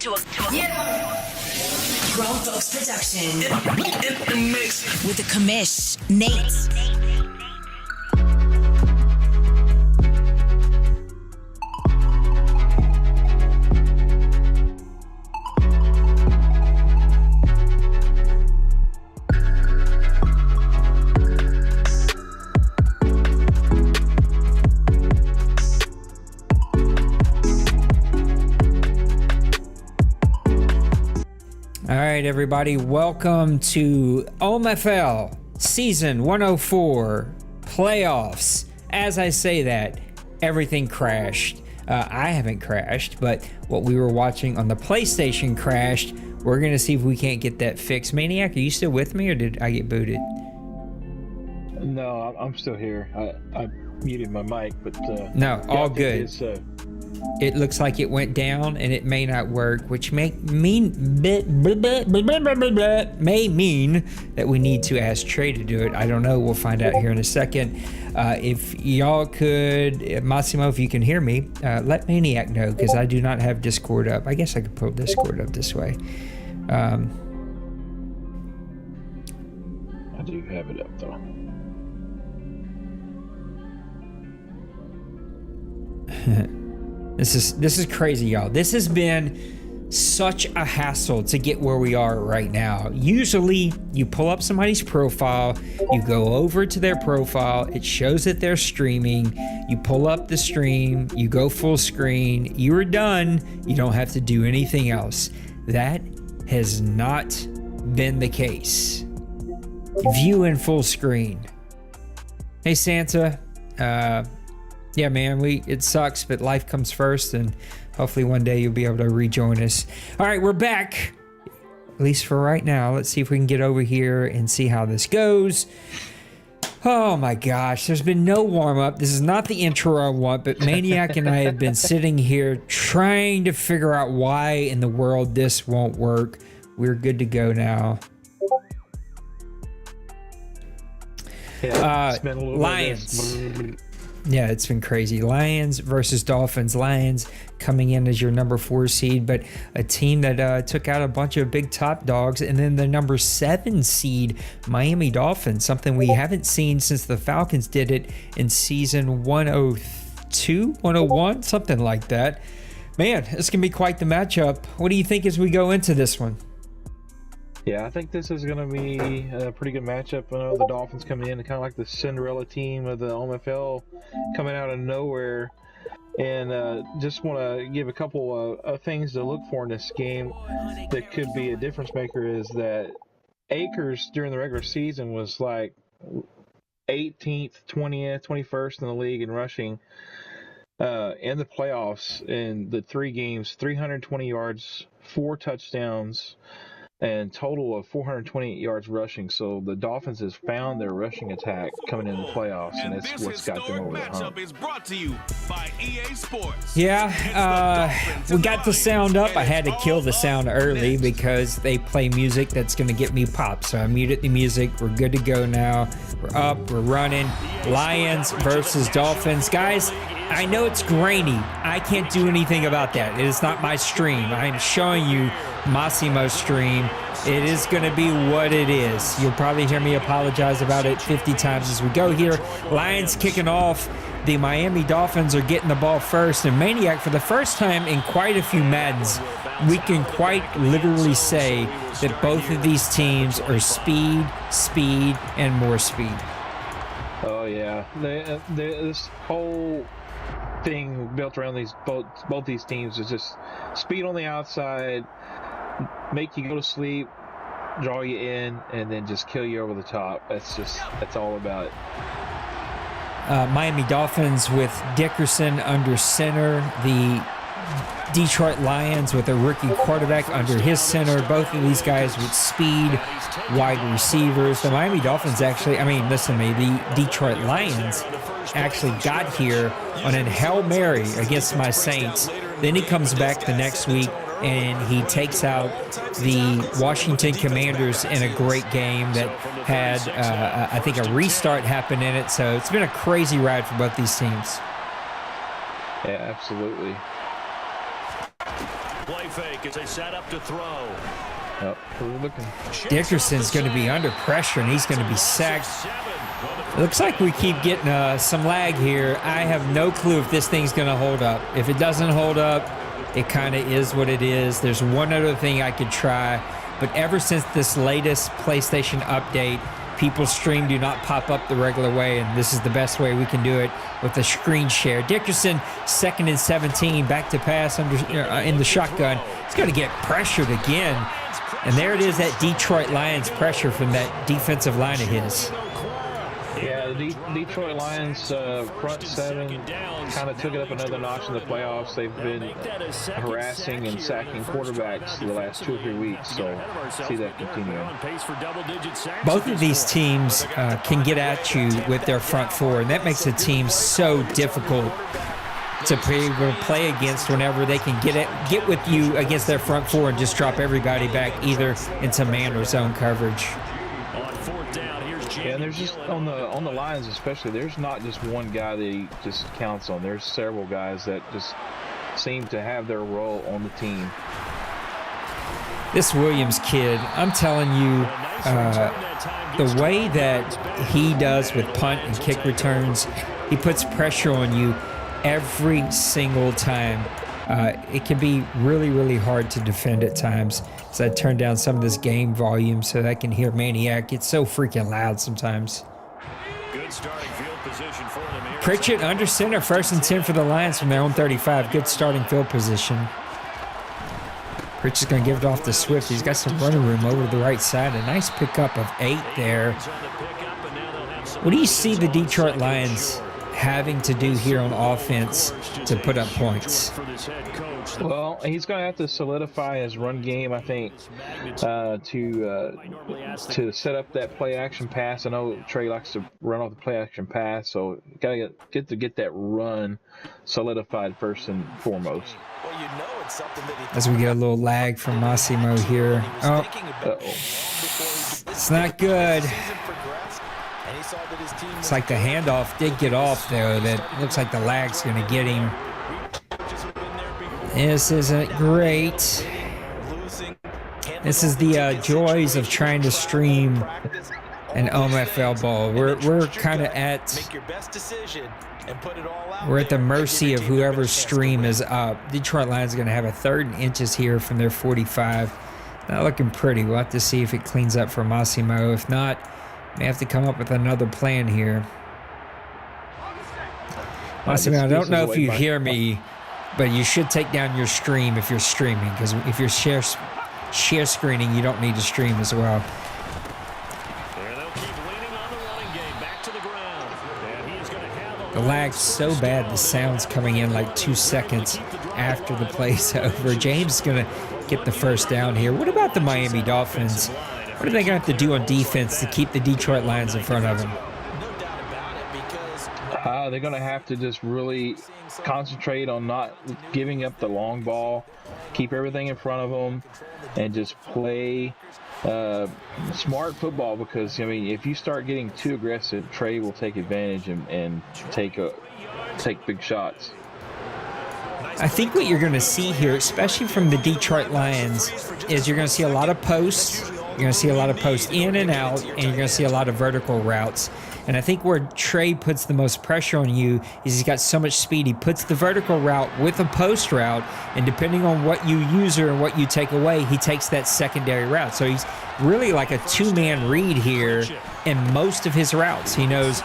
Grown Folks Production. In the mix. With the commish, Nate. All right, everybody, welcome to OMFL Season 104 Playoffs. As I say that, everything crashed. I haven't crashed, but what we were watching on the PlayStation crashed. We're going to see if we can't get that fixed. Maniac, are you still with me, or did I get booted? No, I'm still here. I muted my mic, but... no, all good. It looks like it went down and it may not work, which may mean that we need to ask Trey to do it. I don't know. We'll find out here in a second. If y'all could, Massimo, if you can hear me, let Maniac know, because I do not have Discord up. I guess I could pull Discord up this way. I do have it up though. This is crazy, y'all. This has been such a hassle to get where we are right now. Usually, you pull up somebody's profile, you go over to their profile, it shows that they're streaming, you pull up the stream, you go full screen, you are done, you don't have to do anything else. That has not been the case. View in full screen. Hey, Santa. Yeah, man, it sucks, but life comes first, and hopefully one day you'll be able to rejoin us. All right, we're back, at least for right now. Let's see if we can get over here and see how this goes. Oh my gosh, there's been no warm-up. This is not the intro I want, but Maniac and I have been sitting here trying to figure out why in the world this won't work. We're good to go now. Yeah, it's been a little Lions. Yeah, it's been crazy. Lions versus Dolphins. Lions coming in as your number 4 seed, but a team that took out a bunch of big top dogs. And then the number 7 seed, Miami Dolphins, something we haven't seen since the Falcons did it in season 102, 101, something like that. Man, it's going to be quite the matchup. What do you think as we go into this one? Yeah, I think this is going to be a pretty good matchup. I know the Dolphins coming in, kind of like the Cinderella team of the OMFL, coming out of nowhere. And just want to give a couple of things to look for in this game that could be a difference maker. Is that Akers during the regular season was like 18th, 20th, 21st in the league in rushing. In the playoffs, in the 3 games, 320 yards, 4 touchdowns, and total of 428 yards rushing. So the Dolphins has found their rushing attack coming in the playoffs, and that's what's got them over the hump. Is brought to you by EA Sports. Yeah, we got the sound up. I had to kill the sound early because they play music that's going to get me popped. So I muted the music. We're good to go now. We're up. We're running. Lions versus Dolphins. Guys, I know it's grainy. I can't do anything about that. It is not my stream. I am showing you Massimo's stream. It is going to be what it is. You'll probably hear me apologize about it 50 times as we go here. Lions kicking off. The Miami Dolphins are getting the ball first. And Maniac, for the first time in quite a few Maddens, we can quite literally say that both of these teams are speed, and more speed. Oh, yeah. This whole thing built around both these teams is just speed on the outside, make you go to sleep, draw you in, and then just kill you over the top. That's all about it. Miami Dolphins with Dickerson under center. The Detroit Lions with a rookie quarterback under his center. Both of these guys with speed, wide receivers. The Miami Dolphins actually, the Detroit Lions actually got here on a Hail Mary against my Saints. Then he comes back the next week and he takes out the Washington Commanders in a great game that had, I think, a restart happen in it. So it's been a crazy ride for both these teams. Yeah, absolutely. Play fake as they set up to throw. Yep, we're looking. Dickerson's going to be under pressure, and he's going to be sacked. It looks like we keep getting some lag here. I have no clue if this thing's going to hold up. If it doesn't hold up, it kind of is what it is. There's one other thing I could try, but ever since this latest PlayStation update, people's stream do not pop up the regular way, and this is the best way we can do it with a screen share. Dickerson, 2nd and 17, back to pass in the shotgun. He's going to get pressured again. And there it is, that Detroit Lions pressure from that defensive line of his. Yeah, the Detroit Lions front seven kind of took it up another notch in the playoffs. They've been harassing and sacking quarterbacks the last 2 or 3 weeks, so see that continuing. Both of these teams can get at you with their front four, and that makes a team so difficult to be able to play against whenever they can get with you against their front four and just drop everybody back either into man or zone coverage. Yeah, and there's just on the Lions especially, there's not just one guy that he just counts on. There's several guys that just seem to have their role on the team. This Williams kid, I'm telling you, the way that he does with punt and kick returns, he puts pressure on you every single time. It can be really, really hard to defend at times. So I turn down some of this game volume so that I can hear Maniac. It's so freaking loud sometimes. Good starting field position for them here. Pritchett under center, 1st and 10 for the Lions from their own 35. Good starting field position. Pritchett's going to give it off to Swift. He's got some running room over to the right side. A nice pickup of 8 there. What do you see the Detroit Lions having to do here on offense to put up points? Well, he's going to have to solidify his run game, I think, to set up that play action pass. I know Trey likes to run off the play action pass, so got to get that run solidified first and foremost. As we get a little lag from Massimo here. Oh, it's not good. It's like the handoff did get off, though. That looks like the lag's going to get him. This isn't great. This is the joys of trying to stream an OMFL Bowl. We're kind of at the mercy of whoever's stream is up. Detroit Lions are going to have a 3rd and inches here from their 45. Not looking pretty. We'll have to see if it cleans up for Massimo. If not, may have to come up with another plan here. Massimo, I don't know if you hear me, but you should take down your stream if you're streaming, because if you're share screening, you don't need to stream as well. The lag's so bad, the sound's coming in like 2 seconds after the play's over. James is going to get the first down here. What about the Miami Dolphins? What are they going to have to do on defense to keep the Detroit Lions in front of them? They're going to have to just really concentrate on not giving up the long ball, keep everything in front of them, and just play smart football, because, I mean, if you start getting too aggressive, Trey will take advantage and take big shots. I think what you're going to see here, especially from the Detroit Lions, is you're going to see a lot of posts. You're going to see a lot of posts in and out, and you're going to see a lot of vertical routes. And I think where Trey puts the most pressure on you is he's got so much speed. He puts the vertical route with a post route, and depending on what you user and what you take away, he takes that secondary route. So he's really like a 2-man read here in most of his routes. He knows,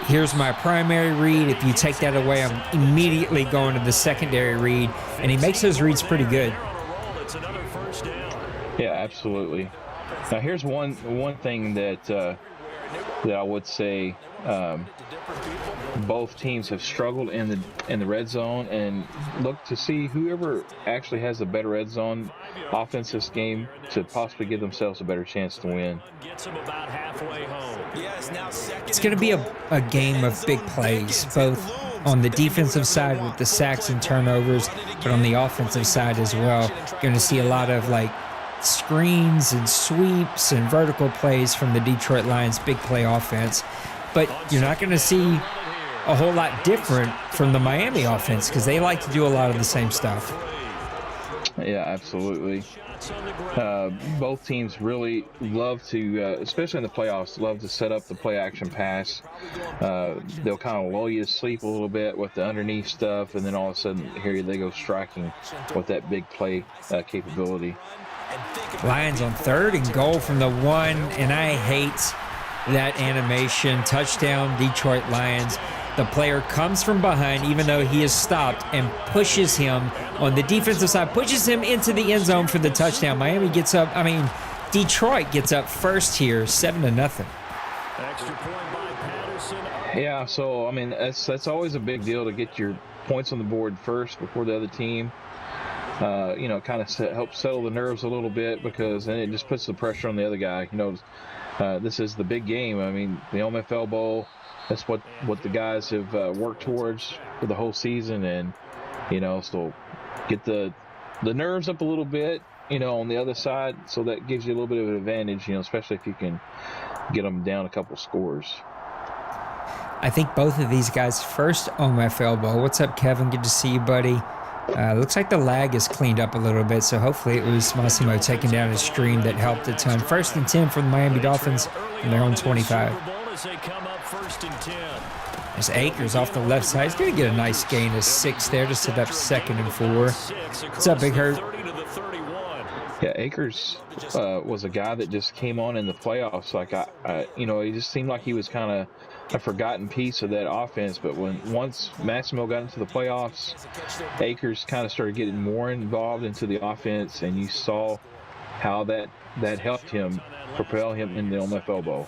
here's my primary read. If you take that away, I'm immediately going to the secondary read, and he makes those reads pretty good. Yeah, absolutely. Now, here's one thing that I would say both teams have struggled in the red zone, and look to see whoever actually has the better red zone offense this game to possibly give themselves a better chance to win. It's going to be a game of big plays, both on the defensive side with the sacks and turnovers, but on the offensive side as well. Going to see a lot of like screens and sweeps and vertical plays from the Detroit Lions big play offense, but you're not going to see a whole lot different from the Miami offense, because they like to do a lot of the same stuff. Yeah, absolutely. Both teams really love to, especially in the playoffs, love to set up the play action pass. They'll kind of lull you to sleep a little bit with the underneath stuff, and then all of a sudden here they go striking with that big play capability. Lions on 3rd and goal from the 1, and I hate that animation. Touchdown, Detroit Lions. The player comes from behind, even though he is stopped, and pushes him on the defensive side, pushes him into the end zone for the touchdown. Detroit gets up first here, 7-0. Extra point by Patterson. Yeah, so that's always a big deal to get your points on the board first before the other team. Kind of helps settle the nerves a little bit, because then it just puts the pressure on the other guy. This is the big game. The OMFL Bowl. That's what the guys have worked towards for the whole season, and so get the nerves up a little bit, on the other side, so that gives you a little bit of an advantage, especially if you can get them down a couple scores. I think both of these guys' first OMFL Bowl. What's up, Kevin? Good to see you, buddy. Looks like the lag is cleaned up a little bit, so hopefully it was Massimo taking down his stream that helped a ton. 1st and 10 for the Miami Dolphins and their own 25. There's Akers off the left side. He's going to get a nice gain of 6 there to set up 2nd and 4. What's up, Big Hurt? Yeah, Akers was a guy that just came on in the playoffs. He just seemed like he was kind of a forgotten piece of that offense. But once Massimo got into the playoffs, Akers kind of started getting more involved into the offense, and you saw how that helped him propel him in the OMFL Bowl.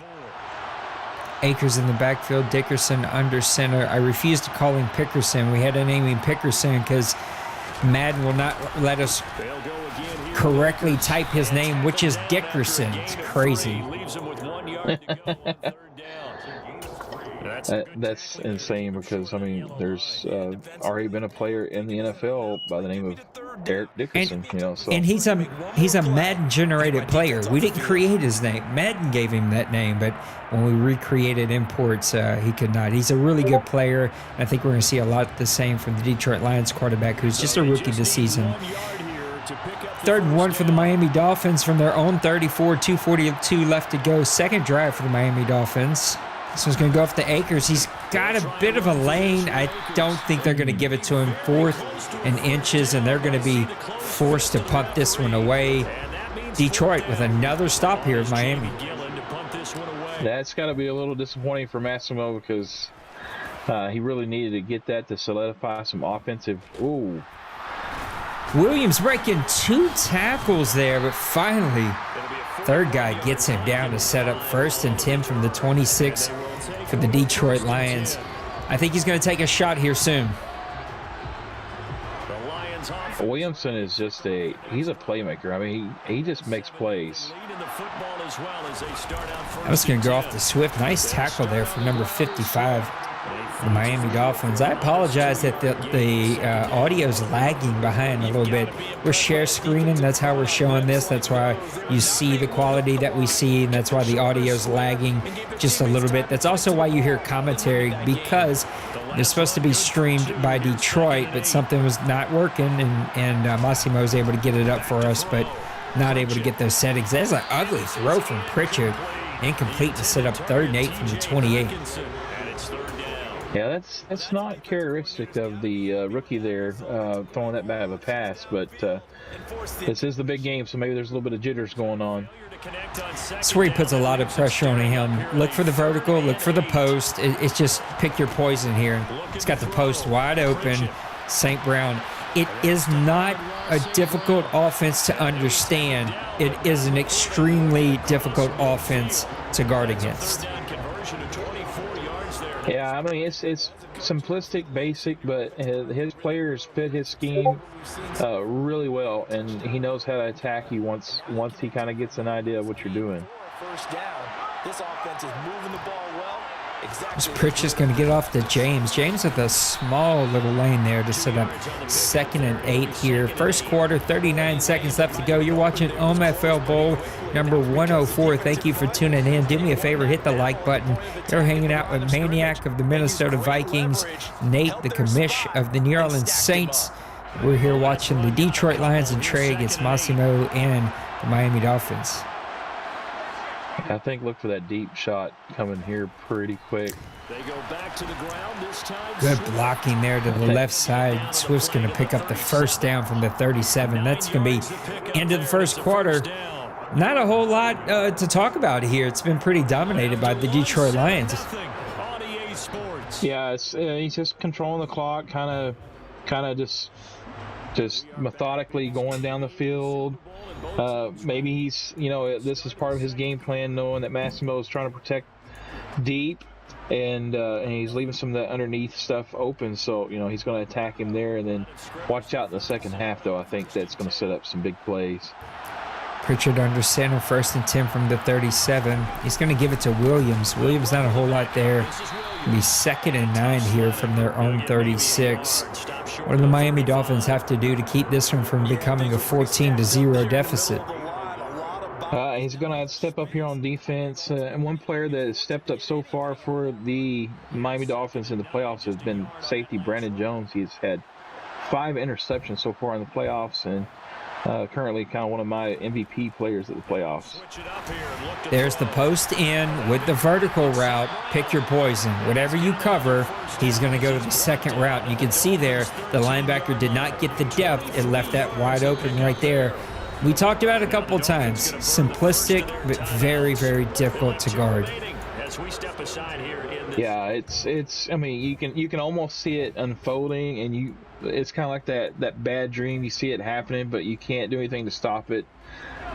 Akers in the backfield, Dickerson under center. I refuse to call him Pickerson. We had to name him Pickerson because Madden will not let us correctly type his name, which is Dickerson. It's crazy. That's insane, because there's already been a player in the NFL by the name of Eric Dickerson, and he's a Madden generated player. We didn't create his name. Madden gave him that name, but when we recreated imports, he could not. He's a really good player. I think we're going to see a lot the same from the Detroit Lions quarterback, who's just a rookie this season. 3rd and 1 for the Miami Dolphins from their own 34, 2:42 left to go. 2nd drive for the Miami Dolphins. This one's going to go off to Akers. He's got a bit of a lane. I don't think they're going to give it to him. 4th and inches, and they're going to be forced to punt this one away. Detroit with another stop here at Miami. That's got to be a little disappointing for Massimo, because he really needed to get that to solidify some offensive. Ooh. Williams breaking 2 tackles there, but finally, 3rd guy gets him down to set up 1st and 10 from the 26 for the Detroit Lions. I think he's going to take a shot here soon. Williamson is he's a playmaker. He just makes plays. I was going to go off the Swift. Nice tackle there for number 55. The Miami Dolphins. I apologize that the audio's lagging behind a little bit. We're share screening. That's how we're showing this. That's why you see the quality that we see, and that's why the audio's lagging just a little bit. That's also why you hear commentary, because they're supposed to be streamed by Detroit, but something was not working, and Massimo was able to get it up for us, but not able to get those settings. That's an ugly throw from Pritchard. Incomplete to set up 3rd and 8 from the 28. Yeah, that's not characteristic of the rookie there, throwing that bad of a pass, but this is the big game, so maybe there's a little bit of jitters going on. That's where he puts a lot of pressure on him. Look for the vertical, look for the post. It's just pick your poison here. It's got the post wide open. St. Brown. It is not a difficult offense to understand. It is an extremely difficult offense to guard against. Yeah, it's simplistic, basic, but his players fit his scheme really well, and he knows how to attack you once he kind of gets an idea of what you're doing. First down. This offense is moving the ball well. This Pritch is going to get off to James. James with a small little lane there to set up 2nd and 8 here. First quarter, 39 seconds left to go. You're watching OMFL Bowl number 104. Thank you for tuning in. Do me a favor, hit the like button. They're hanging out with Maniac of the Minnesota Vikings, Nate, the commish of the New Orleans Saints, We're here watching the Detroit Lions and Trey against Massimo and the Miami Dolphins. I think look for that deep shot coming here pretty quick. They go back to the ground this time. Good blocking there to the left side. Swift's going to pick up the first down from the 37. That's going to be into the first quarter. Not a whole lot to talk about here. It's been pretty dominated by the Detroit Lions. Yeah, he's just controlling the clock, kind of just methodically going down the field. Maybe he's, this is part of his game plan, knowing that Massimo is trying to protect deep, and he's leaving some of that underneath stuff open. So he's going to attack him there, and then watch out in the second half. Though I think that's going to set up some big plays. Pritchard under center, 1st and 10 from the 37. He's going to give it to Williams. Williams not a whole lot there. It'll be 2nd and 9 here from their own 36. What do the Miami Dolphins have to do to keep this one from becoming a 14-0 deficit? He's going to have to step up here on defense. And one player that has stepped up so far for the Miami Dolphins in the playoffs has been safety Brandon Jones. He's had 5 interceptions so far in the playoffs, and currently kind of one of my MVP players at the playoffs. There's the post in with the vertical route. Pick your poison. Whatever you cover, he's going to go to the second route. And you can see there, the linebacker did not get the depth. It left that wide open right there. We talked about it a couple times. Simplistic, but very, very difficult to guard. Yeah, it's. I mean, you can almost see it unfolding, and it's kind of like that bad dream. You see it happening, but you can't do anything to stop it.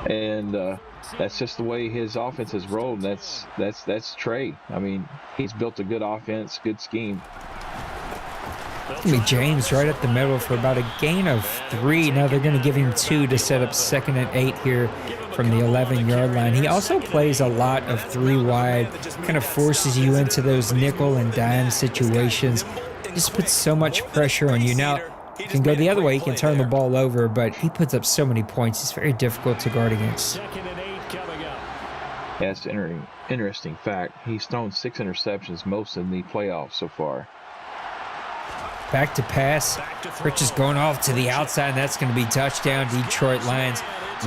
And that's just the way his offense has rolled. That's Trey. I mean, he's built a good offense, good scheme. It's going to be James right up the middle for about a gain of 3. Now they're going to give him 2 to set up 2nd and 8 here from the 11-yard line. He also plays a lot of 3 wide, kind of forces you into those nickel and dime situations. Just puts so much pressure on you. Now, you can go the other way. He can turn the ball over, but he puts up so many points. It's very difficult to guard against. Yeah, it's an interesting fact. He's thrown 6 interceptions, most in the playoffs so far. Back to pass. Rich is going off to the outside, and that's going to be touchdown, Detroit Lions.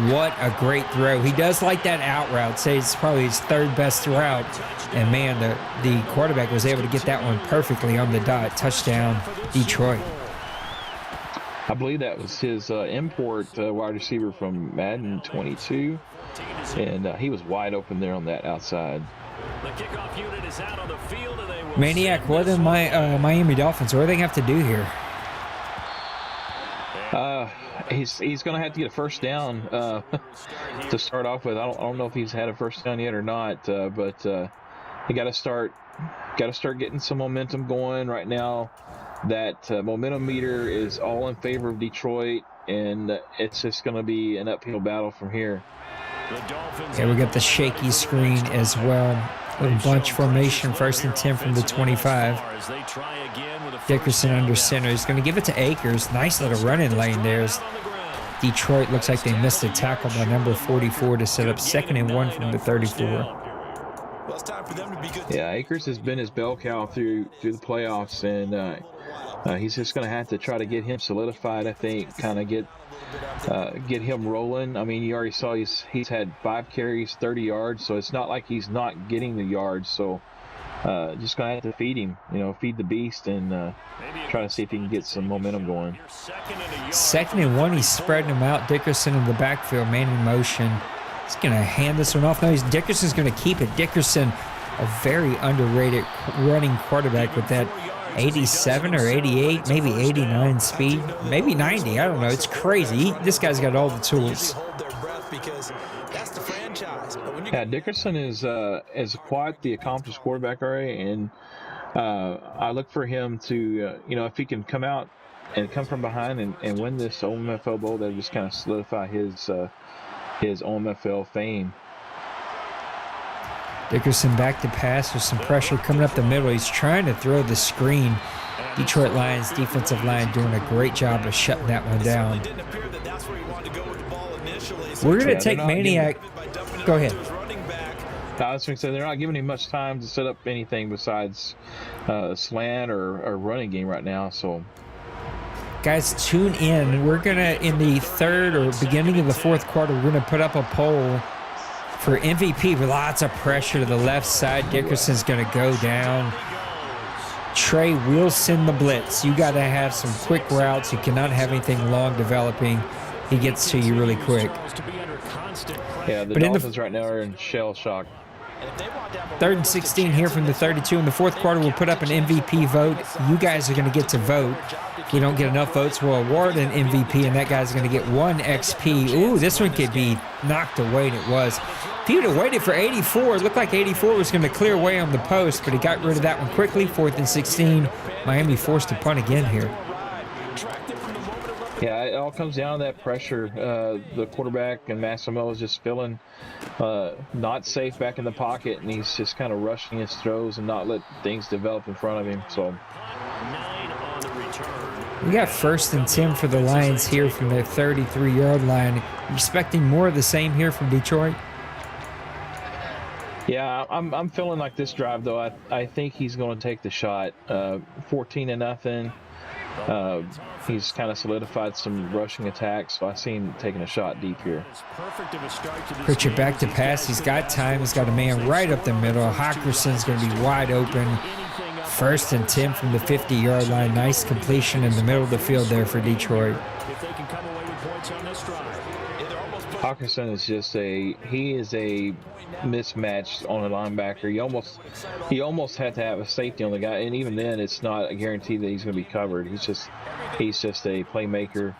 What a great throw. He does like that out route. Say it's probably his 3rd best route. And, man, the quarterback was able to get that one perfectly on the dot. Touchdown, Detroit. I believe that was his import wide receiver from Madden 22. And he was wide open there on that outside. The kickoff unit is out on the field, and they will Maniac, what do Miami Dolphins, what do they have to do here? He's going to have to get a first down to start off with. I don't know if he's had a first down yet or not, but he got to start getting some momentum going right now. That momentum meter is all in favor of Detroit, and it's just going to be an uphill battle from here. Yeah, we got the shaky screen as well. Little bunch formation, 1st and 10 from the 25. Dickerson under center. He's going to give it to Akers. Nice little running lane there. Detroit looks like they missed a tackle by number 44 to set up 2nd and 1 from the 34. Yeah, Akers has been his bell cow through the playoffs, and he's just going to have to try to get him solidified, I think, kind of get him rolling. I mean, you already saw he's had 5 carries, 30 yards, so it's not like he's not getting the yards. So just going to have to feed him, feed the beast, and try to see if he can get some momentum going. 2nd and 1, he's spreading them out. Dickerson in the backfield, man in motion. He's going to hand this one off. No, Dickerson's going to keep it. Dickerson, a very underrated running quarterback with that 87 or 88, maybe 89 speed, maybe 90. I don't know. It's crazy. This guy's got all the tools. Yeah, Dickerson is quite the accomplished quarterback already, and I look for him to, if he can come out and come from behind and win this OMFL Bowl, that'll just kind of solidify his OMFL fame. Dickerson back to pass with some pressure coming up the middle. He's trying to throw the screen. Detroit Lions defensive line doing a great job of shutting that one down. We're going to take Maniac. Go ahead. I was going to say they're not giving him much time to set up anything besides slant or running game right now. So Guys, tune in. We're going to, in the third or beginning of the fourth quarter, we're going to put up a poll for MVP with lots of pressure to the left side. Dickerson's going to go down. Trey will send the blitz. You got to have some quick routes. You cannot have anything long developing. He gets to you really quick. Yeah, the Dolphins right now are in shell shock. 3rd and 16 here from the 32. In the fourth quarter, we'll put up an MVP vote. You guys are going to get to vote. If we don't get enough votes, we'll award an MVP, and that guy's going to get 1 XP. Ooh, this one could be knocked away, and it was. If he would have waited for 84, it looked like 84 was going to clear away on the post, but he got rid of that one quickly. 4th and 16. Miami forced to punt again here. Yeah, it all comes down to that pressure. The quarterback and Massimo is just feeling not safe back in the pocket, and he's just kind of rushing his throws and not let things develop in front of him. So we got 1st and 10 for the Lions here from their 33-yard line. Expecting more of the same here from Detroit? Yeah, I'm feeling like this drive, though. I think he's going to take the shot. 14-0. He's kind of solidified some rushing attacks, so I see him taking a shot deep here. Pritchard back to pass. He's got time. He's got a man right up the middle. Hawkinson's going to be wide open. 1st and 10 from the 50-yard line. Nice completion in the middle of the field there for Detroit. Hawkinson is just a mismatch on a linebacker. He almost had to have a safety on the guy, and even then, it's not a guarantee that he's going to be covered. He's just a playmaker.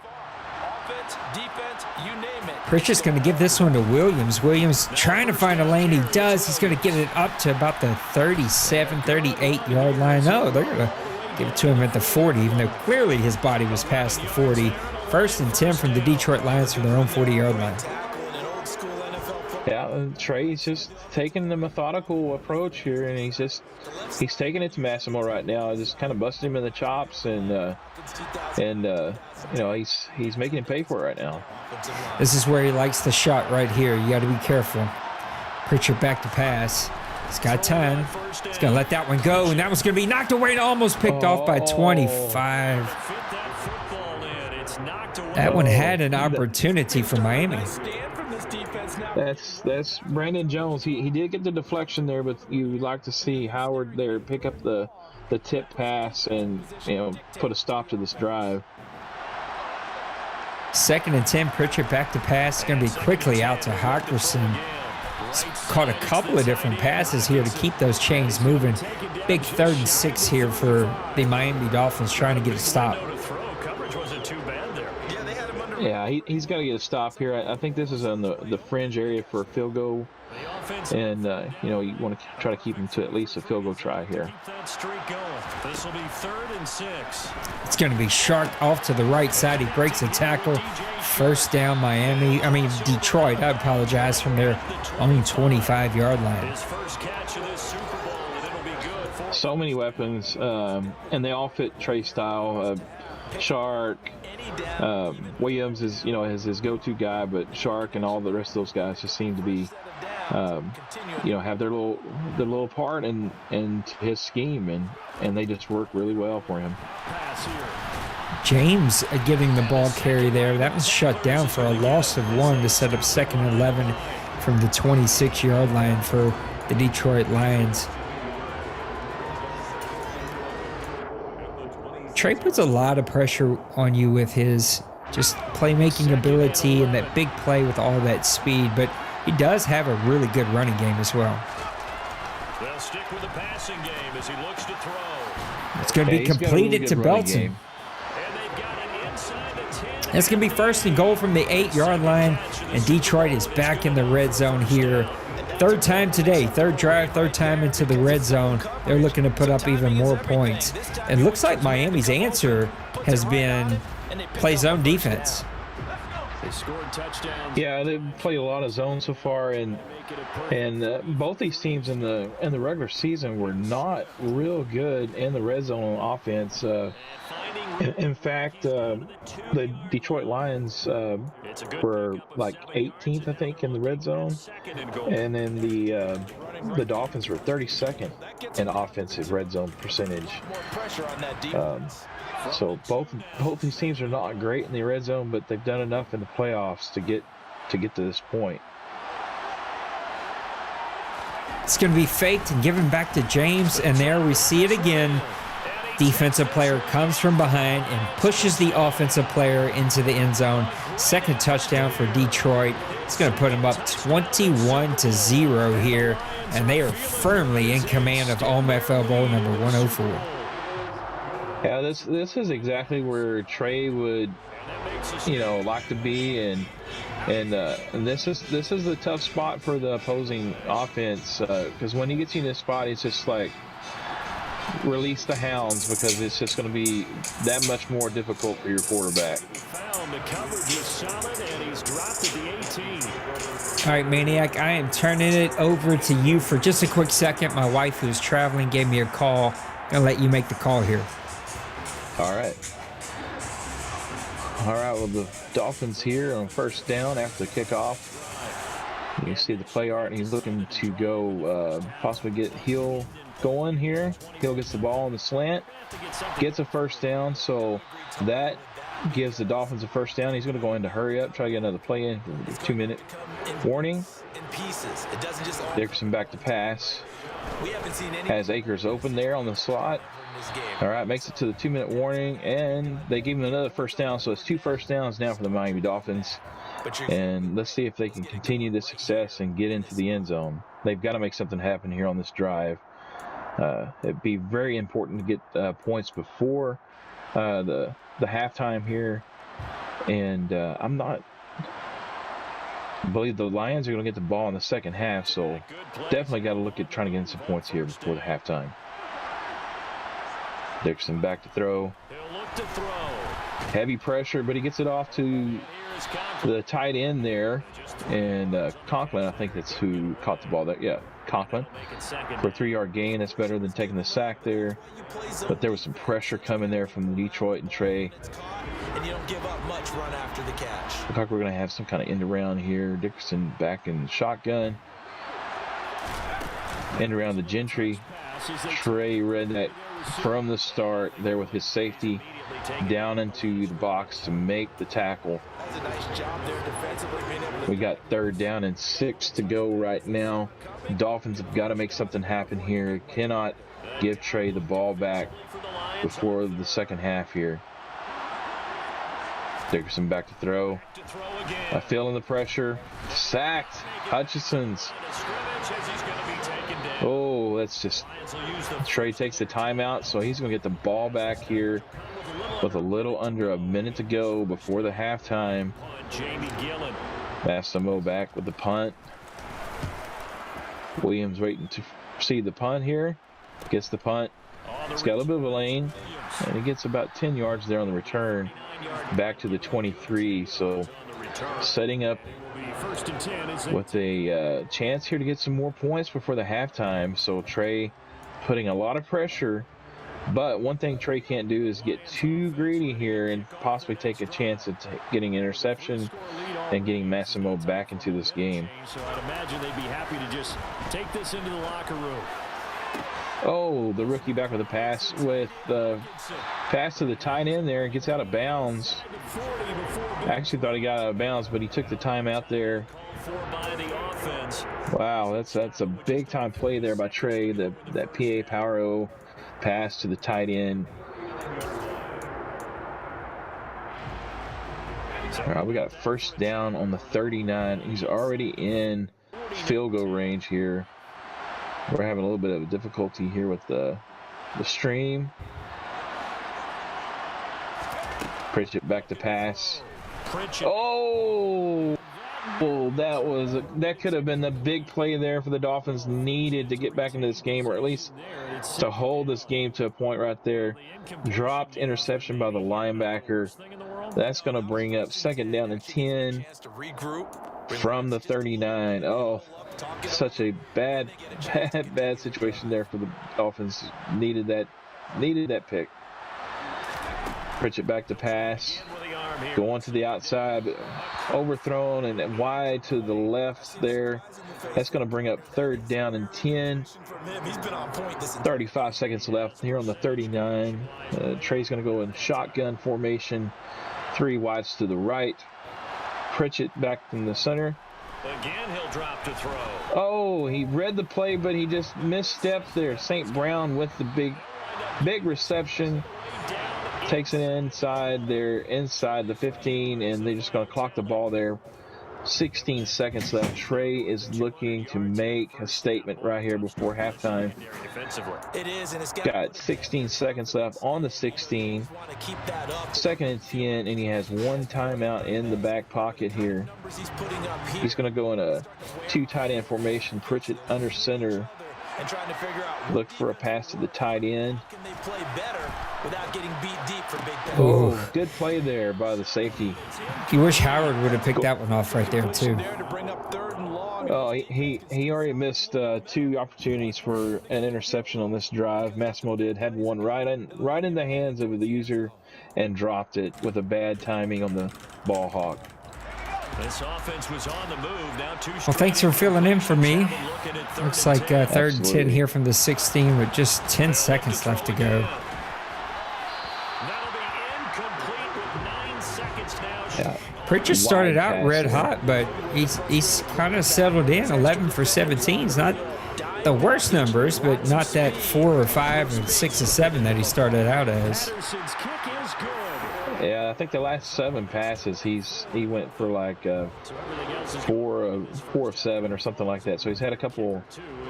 Offense, defense, you name it. Pritchard's going to give this one to Williams. Williams trying to find a lane. He does. He's going to get it up to about the 37, 38-yard line. No, they're going to give it to him at the 40, even though clearly his body was past the 40. 1st and 10 from the Detroit Lions from their own 40-yard line. Yeah, Trey's just taking the methodical approach here, and he's taking it to Massimo right now. Just kind of busting him in the chops, and he's making him pay for it right now. This is where he likes the shot right here. You got to be careful. Pritchard back to pass. He's got time. He's going to let that one go, and that one's going to be knocked away and almost picked off by 25. That one had an opportunity for Miami. That's Brandon Jones. He did get the deflection there, but you'd like to see Howard there pick up the tip pass and put a stop to this drive. 2nd and 10. Pritchard back to pass. Going to be quickly out to Hawkinson. He's caught a couple of different passes here to keep those chains moving. Big 3rd and 6 here for the Miami Dolphins trying to get a stop. Yeah, he's got to get a stop here. I think this is on the fringe area for a field goal. And, you want to try to keep him to at least a field goal try here. This will be 3rd and 6. It's going to be Shark off to the right side. He breaks a tackle. 1st down Detroit, I apologize, from their own 25-yard line. His first catch of this Super Bowl, and it'll be good. So many weapons, and they all fit Trey style. Shark, Williams is his go-to guy, but Shark and all the rest of those guys just seem to be have their little part in his scheme, and they just work really well for him. James getting the ball carry there. That was shut down for a loss of 1 to set up 2nd and 11 from the 26-yard line for the Detroit Lions. Trey puts a lot of pressure on you with his just playmaking ability and that big play with all that speed, but he does have a really good running game as well. They'll stick with the passing game as he looks to throw. It's going to be completed to Belton. It's going to be 1st and goal from the 8-yard line, and Detroit is back in the red zone here. 3rd time today, 3rd drive, 3rd time into the red zone. They're looking to put up even more points. It looks like Miami's answer has been play zone defense. Yeah, they've played a lot of zone so far, and both these teams in the regular season were not real good in the red zone on offense. In fact, the Detroit Lions were like 18th, I think, in the red zone, and then the Dolphins were 32nd in offensive red zone percentage. So both these teams are not great in the red zone, but they've done enough in the playoffs to get to this point. It's going to be faked and given back to James, and there we see it again. Defensive player comes from behind and pushes the offensive player into the end zone. Second touchdown for Detroit. It's going to put them up 21-0 here, and they are firmly in command of OMFL Bowl number 104. Yeah, this is exactly where Trey would, like to be, and this is the tough spot for the opposing offense, because when he gets you in this spot, it's just like release the hounds, because it's just going to be that much more difficult for your quarterback. The coverage is solid, and he's dropped at the 18. All right, Maniac, I am turning it over to you for just a quick second. My wife, who's traveling, gave me a call. I'm going to let you make the call here. All right, well, the Dolphins here on first down after the kickoff. You can see the play art, and he's looking to go possibly get Hill going here. Hill gets the ball on the slant, gets a first down, so that gives the Dolphins a first down. He's going to go into hurry up, try to get another play in. 2-minute warning. Dickerson back to pass. Has Akers open there on the slot. All right, makes it to the 2-minute warning, and they gave him another first down, so it's 2 first downs now for the Miami Dolphins. And let's see if they can continue this success and get into the end zone. They've got to make something happen here on this drive. It'd be very important to get points before the halftime here, and I believe the Lions are going to get the ball in the second half, so definitely got to look at trying to get some points here before the halftime. Dixon back to throw. Heavy pressure, but he gets it off to the tight end there, and Conklin, I think that's who caught the ball there. Yeah, Conklin for a 3-yard gain. That's better than taking the sack there, but there was some pressure coming there from Detroit and Trey. And you don't give up much run after the catch. Looks like we're going to have some kind of end around here. Dickerson back in shotgun. End around the Gentry. Trey read that from the start there with his safety down into the box to make the tackle. We got 3rd down and 6 to go right now. Dolphins have got to make something happen here. Cannot give Trey the ball back before the second half here. Dickerson back to throw. Feeling the pressure. Sacked. Hutchinson's. Oh, that's just... Trey takes the timeout, so he's going to get the ball back here with a little under a minute to go before the halftime. Massimo back with the punt. Williams waiting to see the punt here. Gets the punt. It's got a little bit of a lane, and he gets about 10 yards there on the return. Back to the 23, so setting up with a chance here to get some more points before the halftime. So Trey putting a lot of pressure, but one thing Trey can't do is get too greedy here and possibly take a chance at getting an interception and getting Massimo back into this game. So I'd imagine they'd be happy to just take this into the locker room. Oh, the rookie back with a pass with the pass to the tight end there. Gets out of bounds. I actually thought he got out of bounds, but he took the time out there. Wow, that's a big time play there by Trey. That PA Power O pass to the tight end. All right, we got first down on the 39. He's already in field goal range here. We're having a little bit of a difficulty here with the stream. Pritchett back to pass. Oh, that could have been the big play there for the Dolphins. Needed to get back into this game, or at least to hold this game to a point right there. Dropped interception by the linebacker. That's going to bring up 2nd down and 10 from the 39. Oh, such a bad situation there for the Dolphins. Needed that pick. Pritchett back to pass. Going to the outside, overthrown and wide to the left there. That's going to bring up 3rd down and 10. 35 seconds left here on the 39. Trey's going to go in shotgun formation. 3 wides to the right. Pritchett back in the center. Again, he'll drop to throw. Oh, he read the play, but he just misstepped there. St. Brown with the big reception. Takes it inside the 15, and they're just going to clock the ball there. 16 seconds left. Trey is looking to make a statement right here before halftime. It is, and it's got 16 seconds left on the 16. 2nd and 10, and he has 1 timeout in the back pocket here. He's going to go in a 2 tight end formation. Pritchett under center. Look for a pass to the tight end. Oh, good play there by the safety. You wish Howard would have picked that one off right there too. Oh, he already missed 2 opportunities for an interception on this drive. Massimo had one right in the hands of the user and dropped it with a bad timing on the ball hawk. This offense was on the move. Now 2 Well, thanks for filling in for me. Looks like 3rd and 10 here from the 16 with just 10 seconds left to go. That'll be incomplete with 9 seconds now. Yeah. Pritchett started out red hot, but he's kind of settled in. 11 for 17 is not the worst numbers, but not that 4 or 5 and 6 or 7 that he started out as. Patterson's kick is good. Yeah, I think the last 7 passes he went for like 4 of 7 or something like that. So he's had a couple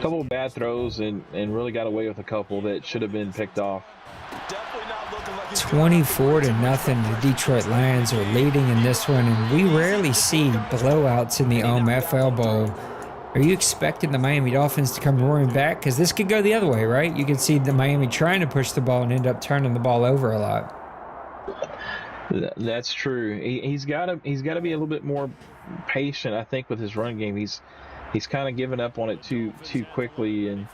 of bad throws and really got away with a couple that should have been picked off. 24-0. The Detroit Lions are leading in this one, and we rarely see blowouts in the OMFL Bowl. Are you expecting the Miami Dolphins to come roaring back? Because this could go the other way, right? You can see the Miami trying to push the ball and end up turning the ball over a lot. That's true. He's got to be a little bit more patient, I think, with his run game. He's kind of given up on it too quickly, and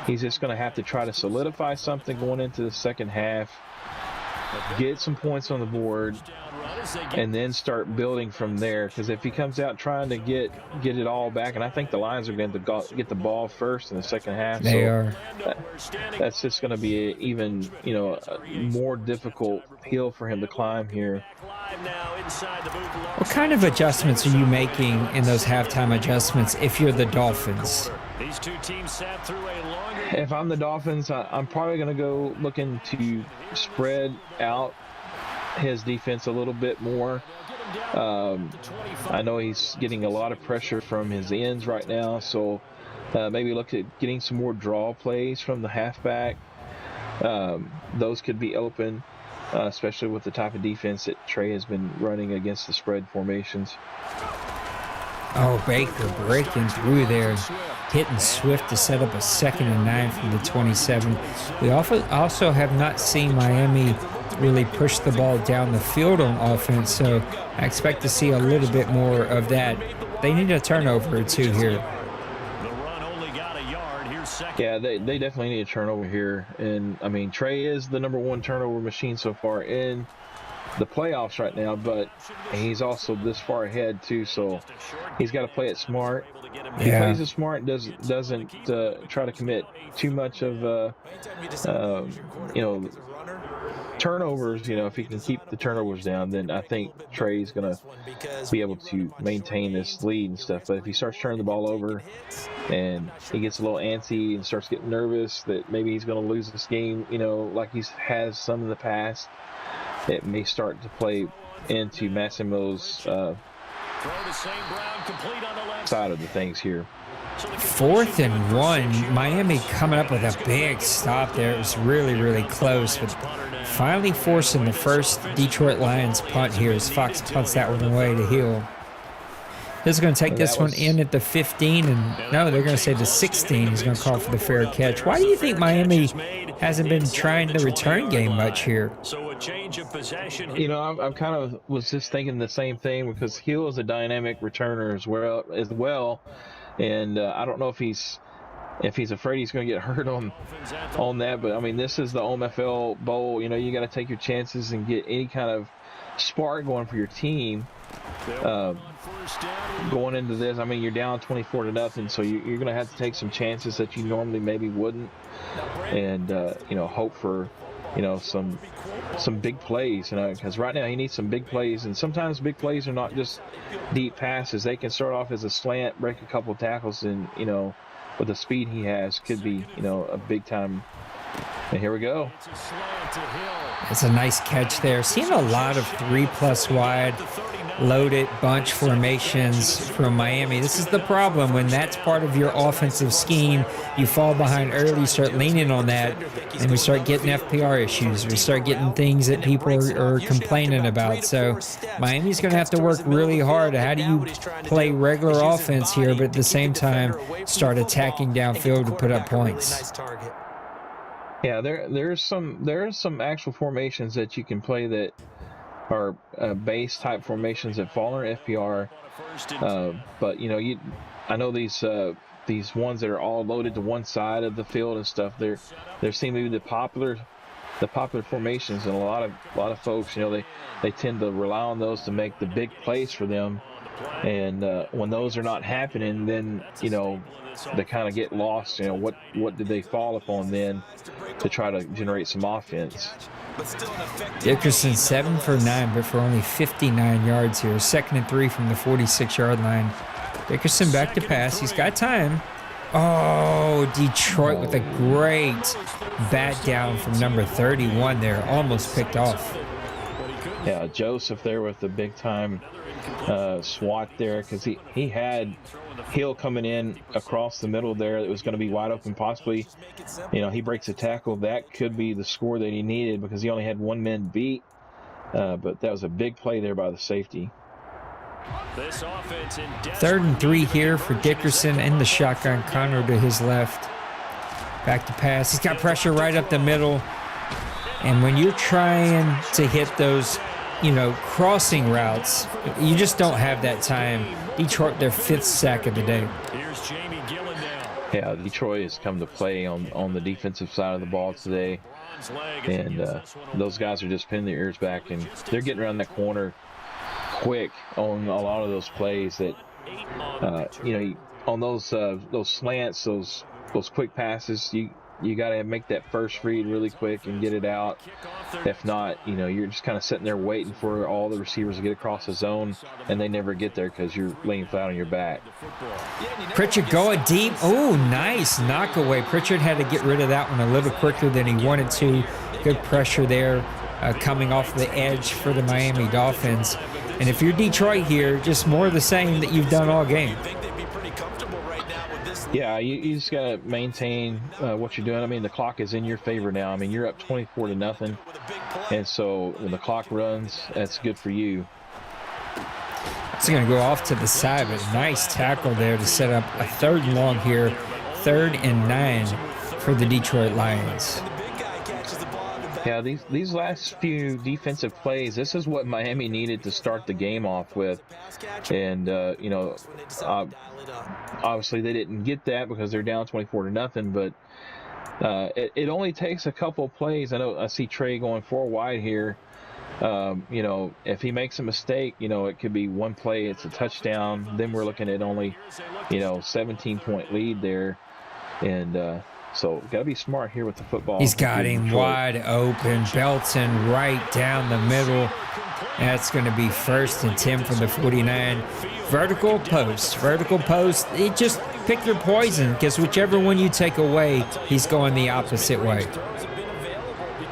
he's just going to have to try to solidify something going into the second half, get some points on the board, and then start building from there. Because if he comes out trying to get it all back, and I think the Lions are going to get the ball first in the second half. They are. That's just going to be even a more difficult hill for him to climb here. What kind of adjustments are you making in those halftime adjustments if you're the Dolphins? These 2 teams sat through a longer. If I'm the Dolphins, I'm probably going to go looking to spread out his defense a little bit more. I know he's getting a lot of pressure from his ends right now, so maybe look at getting some more draw plays from the halfback. Those could be open, especially with the type of defense that Trey has been running against the spread formations. Oh, Baker breaking through there, hitting Swift to set up a 2nd and 9 from the 27. We also have not seen Miami really push the ball down the field on offense, so I expect to see a little bit more of that. They need a turnover or 2 here. The run only got a yard. Here's 2nd. Yeah, they definitely need a turnover here. And, I mean, Trey is the #1 turnover machine so far in the playoffs right now, but he's also this far ahead, too, so he's got to play it smart. He plays it smart, doesn't try to commit too much of, turnovers. If he can keep the turnovers down, then I think Trey's going to be able to maintain this lead and stuff. But if he starts turning the ball over and he gets a little antsy and starts getting nervous that maybe he's going to lose this game, like he has some in the past, it may start to play into Massimo's side of the things here. 4th and 1. Miami coming up with a big stop there. It was really, really close, but finally forcing the first Detroit Lions punt here as Fox punts that one away to Hill. This is going to take this one in at the 15, and no, they're going to say the 16. He's going to call for the fair catch. Why do you think Miami hasn't been trying the return game much here? So a change of possession. I'm kind of was just thinking the same thing because Hill is a dynamic returner as well, and I don't know if he's if he's afraid he's going to get hurt on that. But I mean, this is the OMFL Bowl. You know, you got to take your chances and get any kind of spark going for your team. Going into this, I mean, you're down 24-0, so you're going to have to take some chances that you normally maybe wouldn't, and you know, hope for, you know, some big plays, you know, because right now he needs some big plays, and sometimes big plays are not just deep passes. They can start off as a slant, break a couple tackles, and, you know, with the speed he has, could be, you know, a big time. And here we go. It's a nice catch there. Seeing a lot of 3+ wide loaded bunch formations from Miami. This is the problem when that's part of your offensive scheme. You fall behind early, start leaning on that, and we start getting FPR issues. We start getting things that people are complaining about. So Miami's going to have to work really hard. How do you play regular offense here, but at the same time start attacking downfield to put up points? Yeah, there's some actual formations that you can play that are base type formations that fall under FPR, but you know, I know these ones that are all loaded to one side of the field and stuff. There seem to be the popular formations, and a lot of folks, you know, they tend to rely on those to make the big plays for them. And when those are not happening, then, you know, they kind of get lost. You know, what did they fall upon then to try to generate some offense? Dickerson 7 for 9, but for only 59 yards here. 2nd and 3 from the 46-yard line. Dickerson back to pass. He's got time. Oh, Detroit with a great bat down from number 31 there. Almost picked off. Yeah, Joseph there with the big time swat there, because he had Hill coming in across the middle there that was going to be wide open, possibly. You know, he breaks a tackle. That could be the score that he needed, because he only had one man beat. But that was a big play there by the safety. 3rd and 3 here for Dickerson in the shotgun. Connor to his left. Back to pass. He's got pressure right up the middle. And when you're trying to hit those, you know, crossing routes, you just don't have that time. Detroit, their 5th sack of the day. Yeah, Detroit has come to play on the defensive side of the ball today. And those guys are just pinning their ears back, and they're getting around that corner quick on a lot of those plays that, you know, on those slants, those quick passes, you got to make that first read really quick and get it out. If not, you know, you're just kind of sitting there waiting for all the receivers to get across the zone, and they never get there because you're laying flat on your back. Pritchard going deep. Oh, nice knock away. Pritchard had to get rid of that one a little quicker than he wanted to. Good pressure there coming off the edge for the Miami Dolphins. And if you're Detroit here, just more of the same that you've done all game. Yeah, you just got to maintain what you're doing. I mean, the clock is in your favor now. I mean, you're up 24-0. And so when the clock runs, that's good for you. It's going to go off to the side, but nice tackle there to set up a 3rd and long here. 3rd and 9 for the Detroit Lions. Yeah, these last few defensive plays, this is what Miami needed to start the game off with. And, you know, obviously they didn't get that because they're down 24-0, but it only takes a couple plays. I see Trey going 4 wide here. You know, if he makes a mistake, you know, it could be one play, it's a touchdown. Then we're looking at only, you know, 17-point lead there. And so got to be smart here with the football. He's got him wide open, Belton right down the middle. That's going to be 1st and 10 from the 49. Vertical post. It just pick your poison, because whichever one you take away, he's going the opposite way.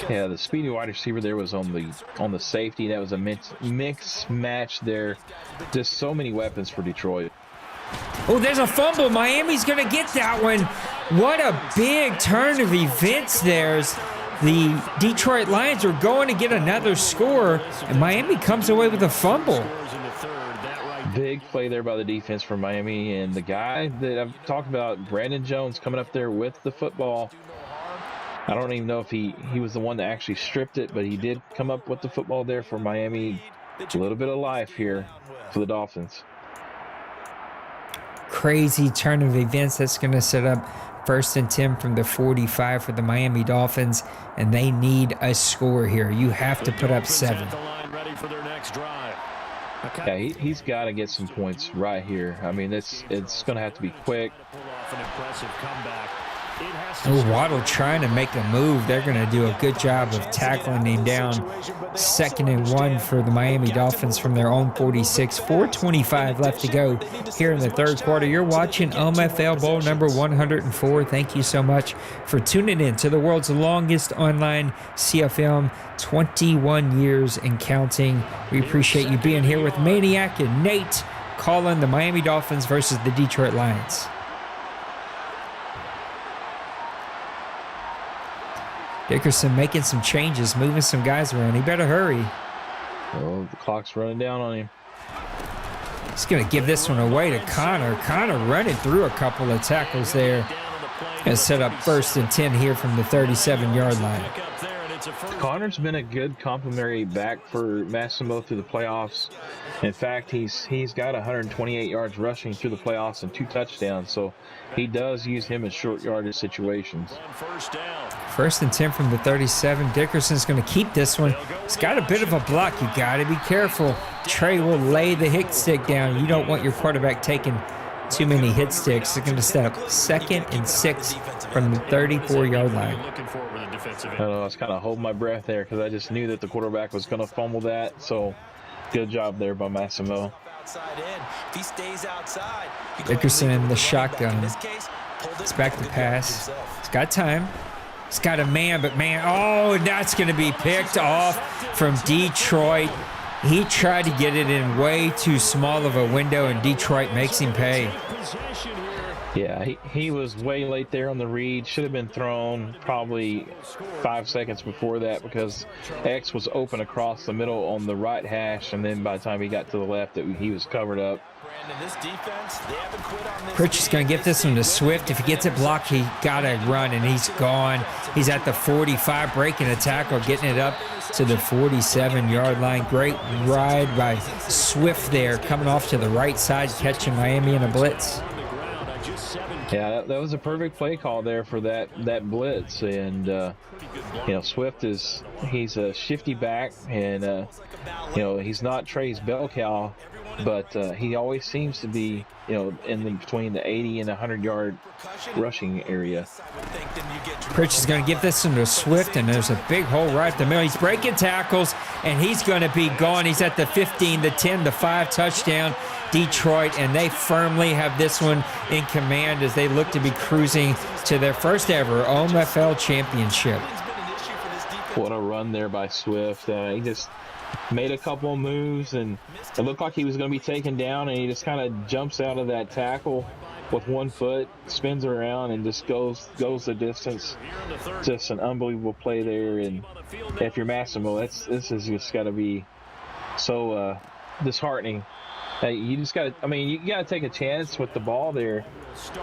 Yeah, the speedy wide receiver there was on the safety. That was a mix match there. Just so many weapons for Detroit. Oh, there's a fumble. Miami's going to get that one. What a big turn of events there. The Detroit Lions are going to get another score, and Miami comes away with a fumble. Big play there by the defense for Miami, and the guy that I've talked about, Brandon Jones, coming up there with the football. I don't even know if he was the one that actually stripped it, but he did come up with the football there for Miami. A little bit of life here for the Dolphins. crazy turn of events that's going to set up 1st and 10 from the 45 for the Miami Dolphins, and they need a score here. You have to put up 7. Yeah, he's got to get some points right here. I mean, it's going to have to be quick. Waddle trying to make a move. They're going to do a good job of tackling him down. 2nd and 1 for the Miami Dolphins from their own 46. 4:25 left to go here in the 3rd quarter. You're watching OMFL Bowl number 104. Thank you so much for tuning in to the world's longest online CFM, 21 years and counting. We appreciate you being here with Maniac and Nate calling the Miami Dolphins versus the Detroit Lions. Dickerson making some changes, moving some guys around. He better hurry. Oh, the clock's running down on him. He's going to give this one away to Connor. Connor running through a couple of tackles there. Going to set up 1st and 10 here from the 37-yard line. Connor's been a good complimentary back for Massimo through the playoffs. In fact, he's got 128 yards rushing through the playoffs and 2 touchdowns, so he does use him in short yardage situations. 1st and 10 from the 37. Dickerson's going to keep this one. He's got a bit of a block. You got to be careful. Trey will lay the hit stick down. You don't want your quarterback taking too many hit sticks. They're going to set up 2nd and 6 from the 34-yard line. I was kind of holding my breath there because I just knew that the quarterback was going to fumble that. So good job there by Massimo. Dickerson in the shotgun. It's back to pass. He's got time. He's got a man, but man, oh, that's going to be picked off from Detroit. He tried to get it in way too small of a window, and Detroit makes him pay. Yeah, he was way late there on the read. Should have been thrown probably 5 seconds before that because X was open across the middle on the right hash, and then by the time he got to the left, he was covered up. Pritchard's going to get this one to Swift. If he gets it blocked, he got to run, and he's gone. He's at the 45, breaking a tackle, getting it up to the 47-yard line. Great ride by Swift there, coming off to the right side, catching Miami in a blitz. Yeah, that was a perfect play call there for that blitz, and Swift he's a shifty back, and he's not Trey's bell cow, but he always seems to be in between the 80 and 100-yard rushing area. Pritchard's going to give this one to Swift, and there's a big hole right in the middle. He's breaking tackles, and he's going to be gone. He's at the 15, the 10, the 5 touchdown. Detroit, and they firmly have this one in command as they look to be cruising to their first ever OMFL championship. What a run there by Swift. He just made a couple of moves, and it looked like he was going to be taken down, and he just kind of jumps out of that tackle with 1 foot, spins around, and just goes the distance. Just an unbelievable play there, and if you're Massimo, this is just got to be so disheartening. You just got to, you got to take a chance with the ball there.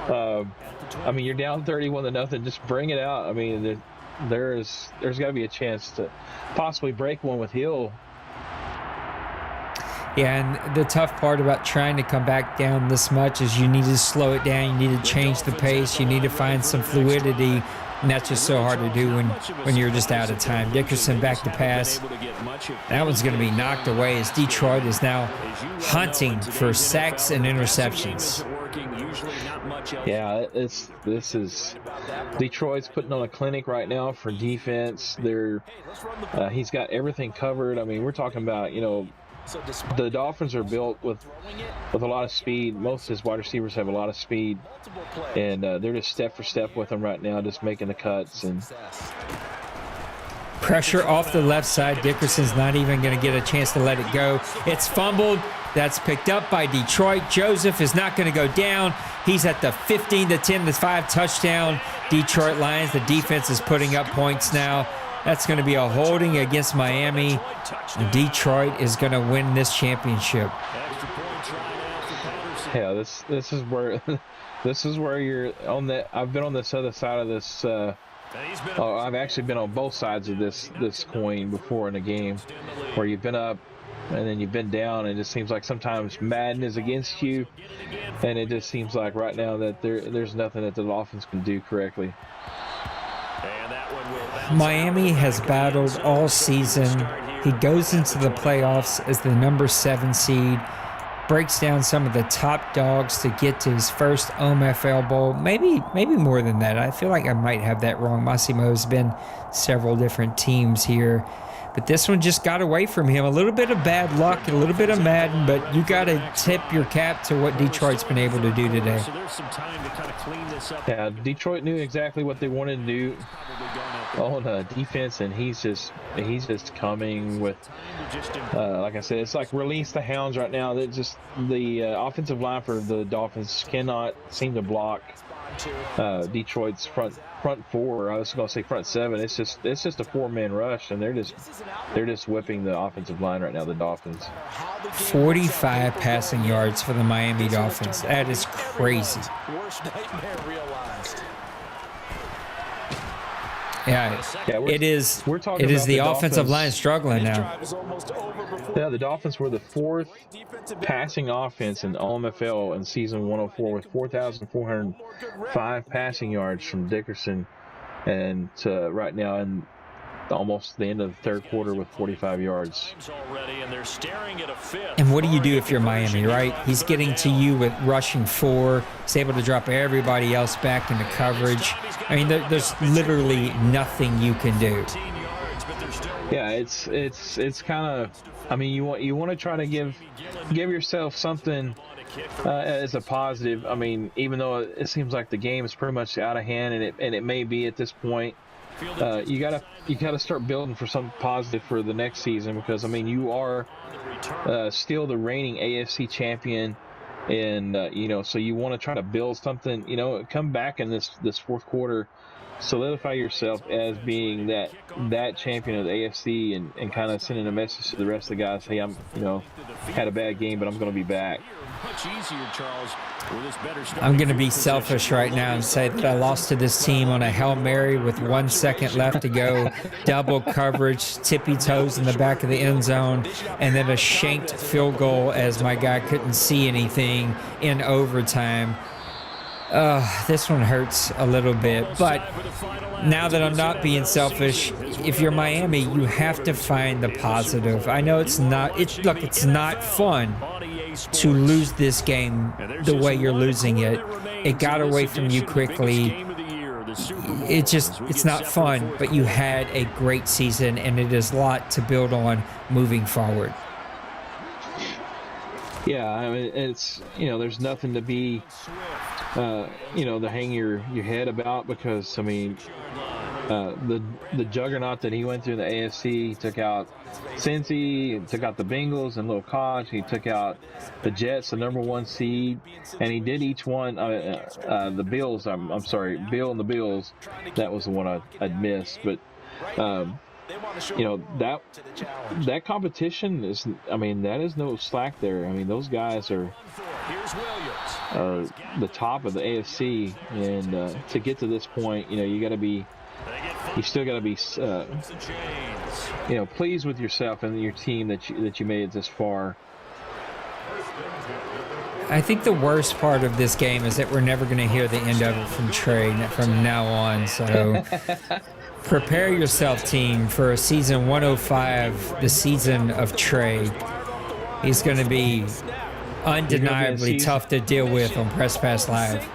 You're down 31-0. Just bring it out. There's got to be a chance to possibly break one with Hill. Yeah, and the tough part about trying to come back down this much is you need to slow it down. You need to change the pace. You need to find some fluidity. And that's just so hard to do when you're just out of time. Dickerson back to pass. That one's going to be knocked away as Detroit is now hunting for sacks and interceptions. Yeah, this is Detroit's putting on a clinic right now for defense. He's got everything covered. We're talking about the Dolphins are built with a lot of speed. Most of his wide receivers have a lot of speed, and they're just step for step with him right now, just making the cuts. And pressure off the left side. Dickerson's not even going to get a chance to let it go. It's fumbled. That's picked up by Detroit. Joseph is not going to go down. He's at the 15, the 10, the 5 touchdown. Detroit Lions. The defense is putting up points now. That's going to be a holding against Miami. And Detroit is going to win this championship. Yeah, this is where you're on that. I've been on this other side of this. I've actually been on both sides of this coin before in a game where you've been up and then you've been down, and it just seems like sometimes Madden is against you, and it just seems like right now that there's nothing that the Dolphins can do correctly. Miami has battled all season. He goes into the playoffs as the number 7 seed, breaks down some of the top dogs to get to his first OMFL Bowl. Maybe more than that. I feel like I might have that wrong. Massimo's been several different teams here, but this one just got away from him. A little bit of bad luck, a little bit of Madden, but you got to tip your cap to what Detroit's been able to do today. Yeah, Detroit knew exactly what they wanted to do on defense, and he's just coming with, like I said, it's like release the hounds right now. That just the offensive line for the Dolphins cannot seem to block Detroit's front 4. I was going to say front 7. It's just a 4-man rush, and they're just whipping the offensive line right now. The Dolphins. 45 passing yards for the Miami Dolphins. That is crazy. Yeah, it is. It is the offensive line struggling now. Yeah, the Dolphins were the 4th passing offense in OMFL in season 104 with 4,405 passing yards from Dickerson, and right now in almost the end of the third quarter with 45 yards. And what do you do if you're Miami, right? He's getting to you with rushing 4. He's able to drop everybody else back into coverage. I mean, there's literally nothing you can do. Yeah, it's kind of. I mean, you want to try to give yourself something as a positive. I mean, even though it seems like the game is pretty much out of hand, and it may be at this point. You gotta start building for something positive for the next season, because I mean you are still the reigning AFC champion, and so you want to try to build something. Come back in this fourth quarter, solidify yourself as being that champion of the AFC, and kind of sending a message to the rest of the guys. Hey, I'm had a bad game, but I'm going to be back. I'm going to be selfish right now and say that I lost to this team on a Hail Mary with 1 second left to go, double coverage, tippy toes in the back of the end zone, and then a shanked field goal as my guy couldn't see anything in overtime. This one hurts a little bit, but now that I'm not being selfish, if you're Miami, you have to find the positive. I know it's not fun to lose this game the way you're losing it. It got away from you quickly. It's not fun, but you had a great season, and it is a lot to build on moving forward. Yeah, I mean, it's, there's nothing to be, to hang your head about, because, I mean, the juggernaut that he went through in the AFC, he took out Cincy, he took out the Bengals and Little Koch, he took out the Jets, the number 1 seed, and he did each one, the Bills, I'm sorry, Bill and the Bills, that was the one I'd missed, but, that competition is, I mean, that is no slack there. I mean, those guys are the top of the AFC, and to get to this point, you still got to be, pleased with yourself and your team that you made it this far. I think the worst part of this game is that we're never going to hear the end of it from Trey from now on. So prepare yourself, team, for a season 105, the season of Trey. He's going to be undeniably tough to deal with on Press Pass Live.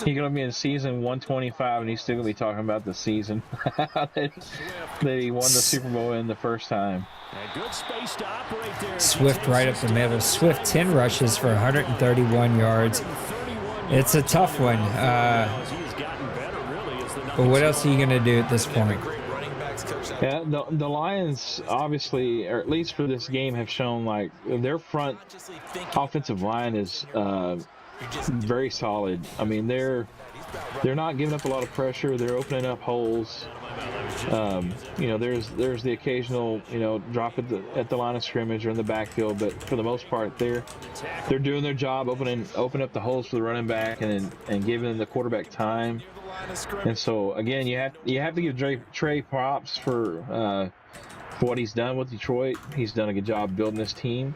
He's going to be in season 125, and he's still going to be talking about the season that he won the Super Bowl in the first time. Swift right up the middle. Swift 10 rushes for 131 yards. It's a tough one. But what else are you going to do at this point? Yeah, the Lions, obviously, or at least for this game, have shown like their front offensive line is very solid. I mean, they're not giving up a lot of pressure. They're opening up holes. There's the occasional drop at the line of scrimmage or in the backfield, but for the most part, they're doing their job, open up the holes for the running back and giving the quarterback time. And so again, you have to give Trey props for for what he's done with Detroit. He's done a good job building this team.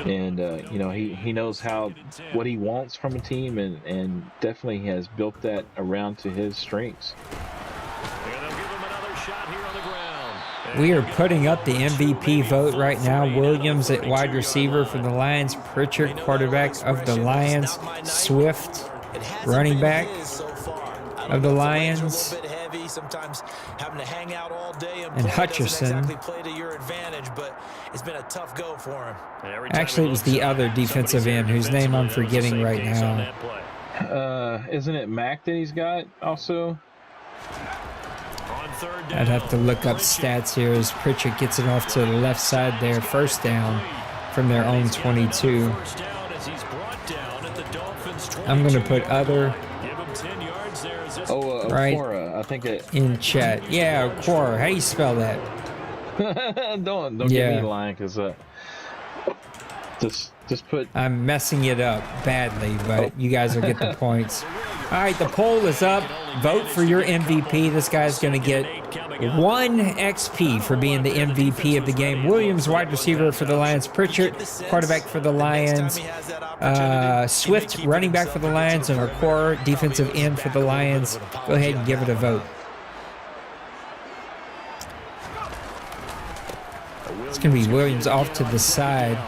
And you know, he knows what he wants from a team, and definitely has built that around to his strengths. We are putting up the MVP vote right now. Williams at wide receiver for the Lions, Pritchard, quarterback of the Lions, Swift, running back of the Lions, sometimes having to hang out all day and Hutcherson. Exactly play to your advantage, but it's been a tough go for him. Actually, it was the other defensive end whose name I'm forgetting right now. Isn't it Mack that he's got also? I'd have to look up stats here as Pritchard gets it off to the left side there. First down from their own 22. I'm going to put other right Quora. I think in chat. Yeah, Quora. How do you spell that? don't get me lying, because just put. I'm messing it up badly, but you guys will get the points. All right, the poll is up. Vote for your MVP. This guy's going to get 1 XP for being the MVP of the game. Williams, wide receiver for the Lions. Pritchard, quarterback for the Lions. Swift, running back for the Lions. And Okora, defensive end for the Lions. Go ahead and give it a vote. It's going to be Williams off to the side.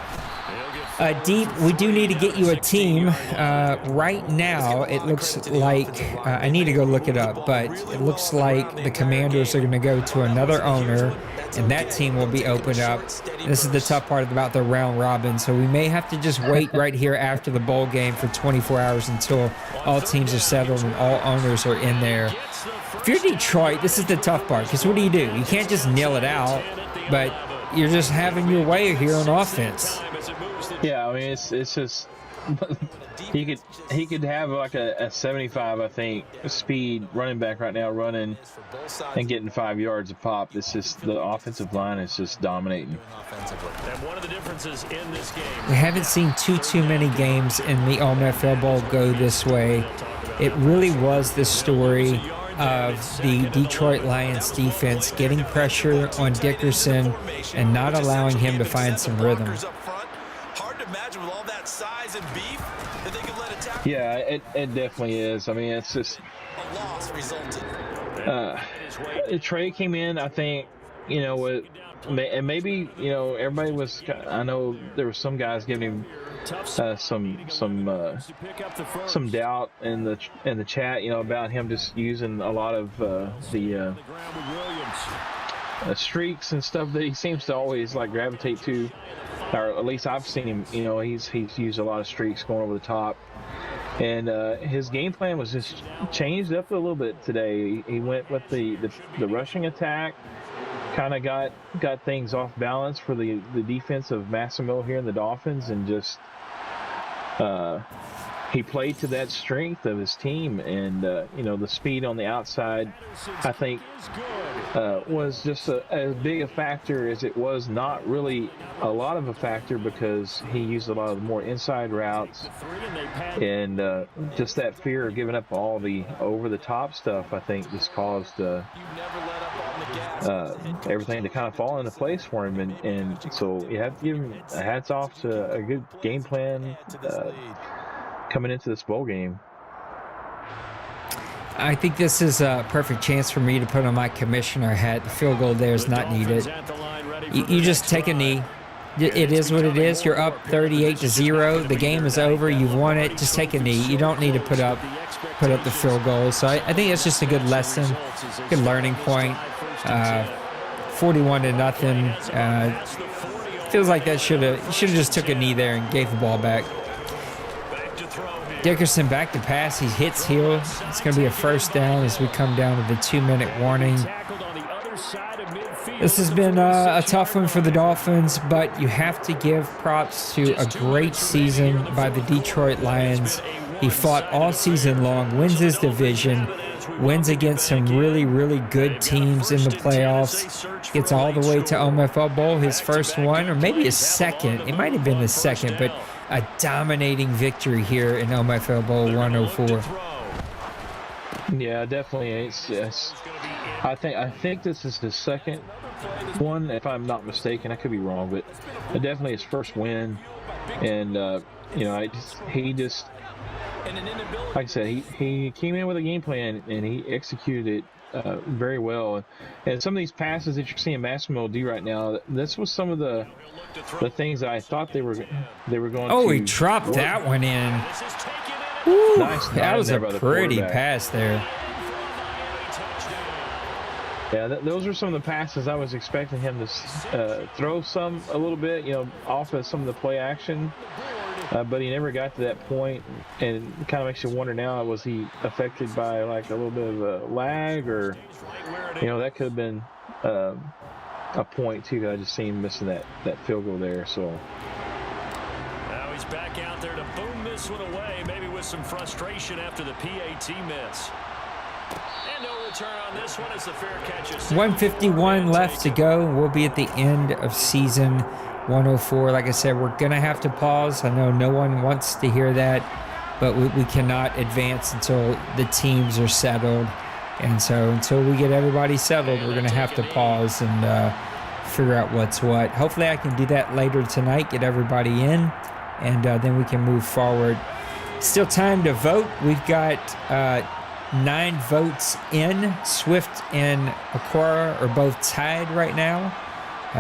Deep, we do need to get you a team. Right now, it looks like, I need to go look it up, but it looks like the Commanders are going to go to another owner, and that team will be opened up. This is the tough part about the round robin, so we may have to just wait right here after the bowl game for 24 hours until all teams are settled and all owners are in there. If you're Detroit, this is the tough part, because what do? You can't just nail it out, but you're just having your way here on offense. Yeah, I mean, it's just he could have like a 75, I think, speed running back right now, running and getting 5 yards a pop. It's just the offensive line is just dominating. And one of the differences in this game, We haven't seen too many games in the OMFL Bowl go this way. It really was the story of the Detroit Lions defense getting pressure on Dickerson and not allowing him to find some rhythm. Yeah, it definitely is. I mean, it's just Trey came in, I think, you know, and maybe, you know, everybody was, I know there were some guys giving him some doubt in the chat, you know, about him just using a lot of the streaks and stuff that he seems to always like gravitate to, or at least I've seen him, you know, he's used a lot of streaks going over the top. And his game plan was just changed up a little bit today. He went with the rushing attack, kind of got things off balance for the defense of Massimo here in the Dolphins, and just he played to that strength of his team. And you know, the speed on the outside, I think, was just as big a factor as it was not really a lot of a factor, because he used a lot of the more inside routes, and just that fear of giving up all the over-the-top stuff, I think, just caused everything to kind of fall into place for him. And so you have to give him a hats off to a good game plan coming into this bowl game. I think this is a perfect chance for me to put on my commissioner hat. The field goal there is not needed. You just take a knee. It is what it is. You're up 38-0. The game is over. You've won it. Just take a knee. You don't need to put up the field goal. So I think it's just a good lesson, good learning point. 41-0. Feels like that should have just took a knee there and gave the ball back. Dickerson back to pass. He hits heel. It's going to be a first down as we come down to the 2-minute warning. This has been a tough one for the Dolphins, but you have to give props to a great season by the Detroit Lions. He fought all season long, wins his division, wins against some really, really good teams in the playoffs, gets all the way to OMFL Bowl, his first one, or maybe his second. It might have been his second, but a dominating victory here in OMFL Bowl 104. Yeah, definitely. I think this is his second one, if I'm not mistaken. I could be wrong, but definitely his first win. And he just like I said, he came in with a game plan and he executed it very well. And some of these passes that you're seeing Massimo do right now, this was some of the things that I thought they were going. Oh, to he dropped work. that one in. Woo, Nice that was a there by the pretty quarterback. pass there. Yeah, those are some of the passes I was expecting him to throw a little bit, off of some of the play action. But he never got to that point, and it kind of makes you wonder now, was he affected by like a little bit of a lag, or that could have been a point too. I just seen him missing that field goal there. So Now he's back out there to boom this one away, maybe with some frustration after the PAT miss. And no return on this one as the fair catch is 151 left to go. We'll be at the end of season 104. Like I said, we're going to have to pause. I know no one wants to hear that, but we cannot advance until the teams are settled. And so until we get everybody settled, we're going to have to pause and figure out what's what. Hopefully I can do that later tonight, get everybody in, and then we can move forward. Still time to vote. We've got 9 votes in. Swift and Aquara are both tied right now.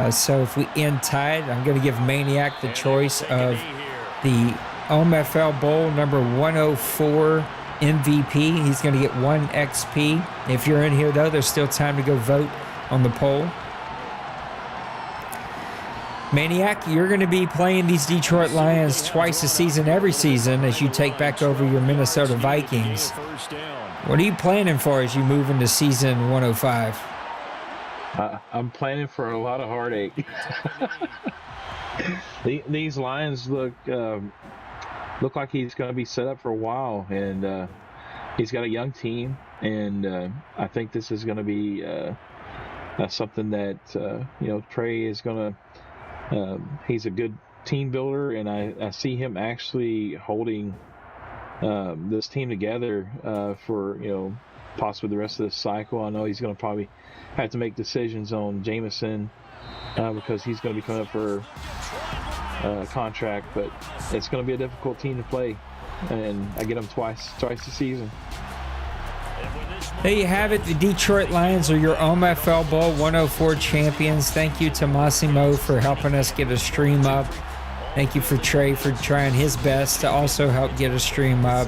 So if we end tied, I'm going to give Maniac the choice of the OMFL Bowl number 104 MVP. He's going to get 1 XP. If you're in here, though, there's still time to go vote on the poll. Maniac, you're going to be playing these Detroit Lions twice a season, every season, as you take back over your Minnesota Vikings. What are you planning for as you move into season 105? I'm planning for a lot of heartache. These Lions look like he's going to be set up for a while, and he's got a young team, and I think this is going to be something that Trey is going to. He's a good team builder, and I see him actually holding this team together for possibly the rest of this cycle. I know he's going to probably have to make decisions on Jameson because he's going to be coming up for a contract, but it's going to be a difficult team to play, and I get them twice a season. There you have it. The Detroit Lions are your OMFL Bowl 104 champions. Thank you to Massimo for helping us get a stream up. Thank you for Trey for trying his best to also help get a stream up.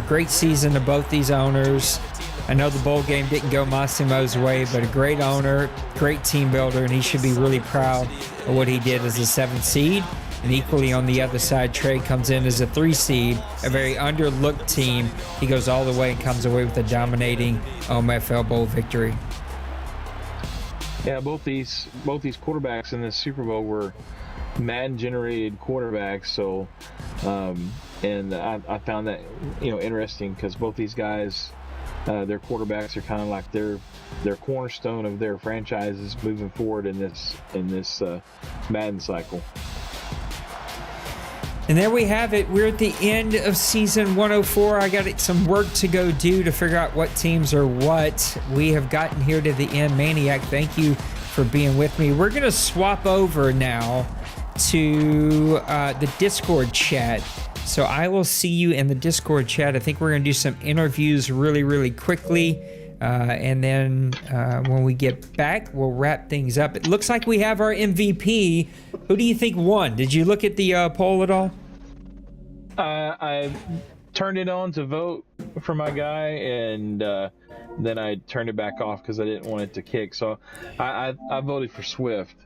Great season to both these owners. I know the bowl game didn't go Massimo's way, but a great owner, great team builder, and he should be really proud of what he did as a 7th seed. And equally on the other side, Trey comes in as a 3 seed, a very underlooked team. He goes all the way and comes away with a dominating OMFL Bowl victory. Yeah, both these quarterbacks in this Super Bowl were Madden-generated quarterbacks. So, and I found that interesting because both these guys, their quarterbacks are kind of like their cornerstone of their franchises moving forward in this Madden cycle. And there we have it. We're at the end of season 104. I got some work to go do to figure out what teams are what. We have gotten here to the end. Maniac, thank you for being with me. We're going to swap over now to the Discord chat. So I will see you in the Discord chat. I think we're going to do some interviews really, really quickly. And then when we get back, we'll wrap things up. It looks like we have our MVP. Who do you think won? Did you look at the poll at all? I turned it on to vote for my guy, and then I turned it back off because I didn't want it to kick. So I voted for Swift.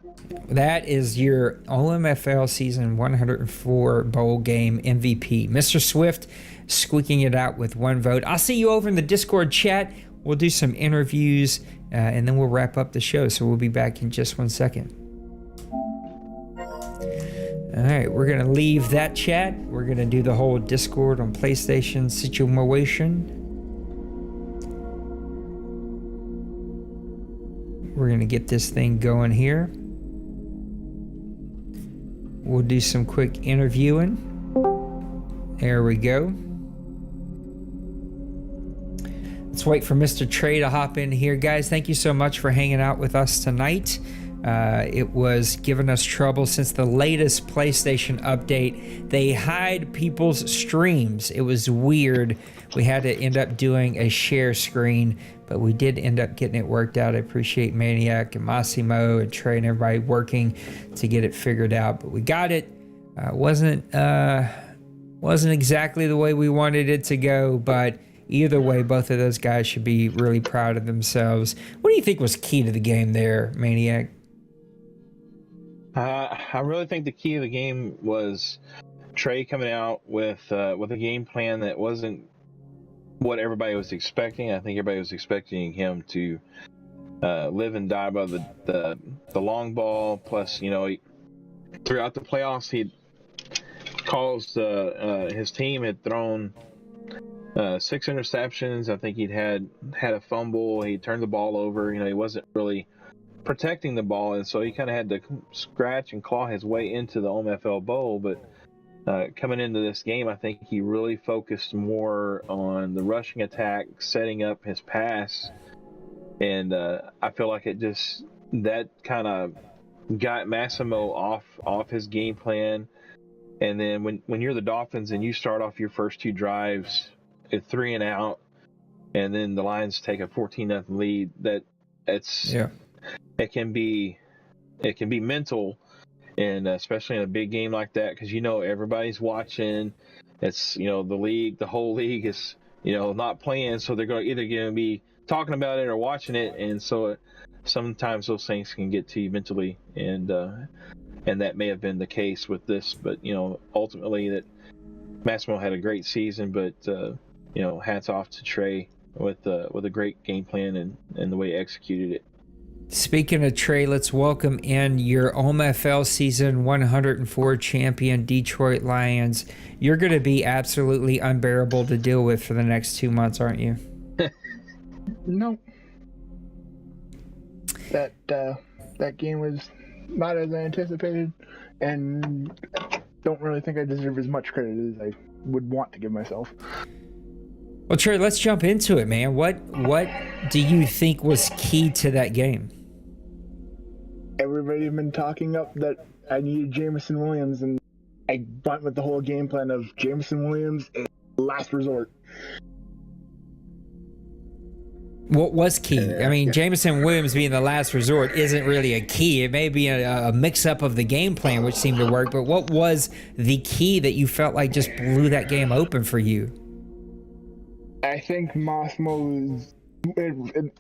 That is your OMFL season 104 bowl game MVP. Mr. Swift squeaking it out with 1 vote. I'll see you over in the Discord chat. We'll do some interviews, and then we'll wrap up the show. So we'll be back in just 1 second. All right, we're going to leave that chat. We're going to do the whole Discord on PlayStation situation. We're going to get this thing going here. We'll do some quick interviewing. There we go. Let's wait for Mr. Trey to hop in here. Guys, thank you so much for hanging out with us tonight. It was giving us trouble since the latest PlayStation update. They hide people's streams. It was weird. We had to end up doing a share screen, but we did end up getting it worked out. I appreciate Maniac and Massimo and Trey and everybody working to get it figured out, but we got it. Wasn't exactly the way we wanted it to go, but either way, both of those guys should be really proud of themselves. What do you think was key to the game there, Maniac? I really think the key of the game was Trey coming out with a game plan that wasn't what everybody was expecting. I think everybody was expecting him to live and die by the long ball. Plus, throughout the playoffs, he caused his team had thrown 6 interceptions. I think he'd had a fumble. He turned the ball over. He wasn't really protecting the ball, and so he kind of had to scratch and claw his way into the OMFL Bowl. But coming into this game, I think he really focused more on the rushing attack, setting up his pass, and I feel like that kind of got Massimo off his game plan. And then when you're the Dolphins and you start off your first 2 drives at 3 and out, and then the Lions take a 14-0 lead, it can be mental, and especially in a big game like that, because everybody's watching. It's the whole league is not playing, so they're either going to be talking about it or watching it, and so sometimes those things can get to you mentally, and that may have been the case with this. But ultimately, that Massimo had a great season, but hats off to Trey with a great game plan and the way he executed it. Speaking of Trey, let's welcome in your OMFL season 104 champion Detroit Lions. You're going to be absolutely unbearable to deal with for the next 2 months, aren't you? No. That game was not as I anticipated, and don't really think I deserve as much credit as I would want to give myself. Well, Trey, let's jump into it, man. What do you think was key to that game? Everybody had been talking up that I needed Jameson Williams, and I went with the whole game plan of Jameson Williams and last resort. What was key? I mean, Jameson Williams being the last resort isn't really a key. It may be a mix-up of the game plan, which seemed to work, but what was the key that you felt like just blew that game open for you? I think Massimo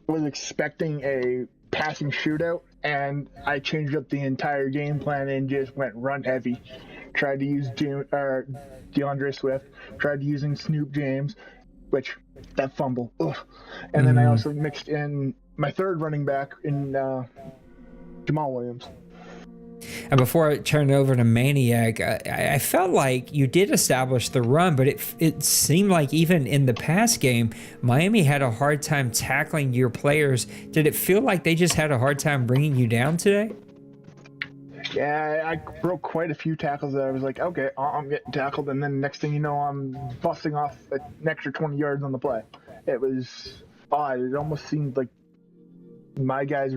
was expecting a passing shootout, and I changed up the entire game plan and just went run heavy. Tried to use DeAndre Swift, tried using Snoop James, which that fumble. Ugh. And then I also mixed in my third running back in Jamal Williams. And before I turn it over to Maniac, I felt like you did establish the run, but it seemed like even in the pass game, Miami had a hard time tackling your players. Did it feel like they just had a hard time bringing you down today? Yeah, I broke quite a few tackles that I was like, okay, I'm getting tackled, and then next thing you know, I'm busting off an extra 20 yards on the play. It was odd. It almost seemed like my guys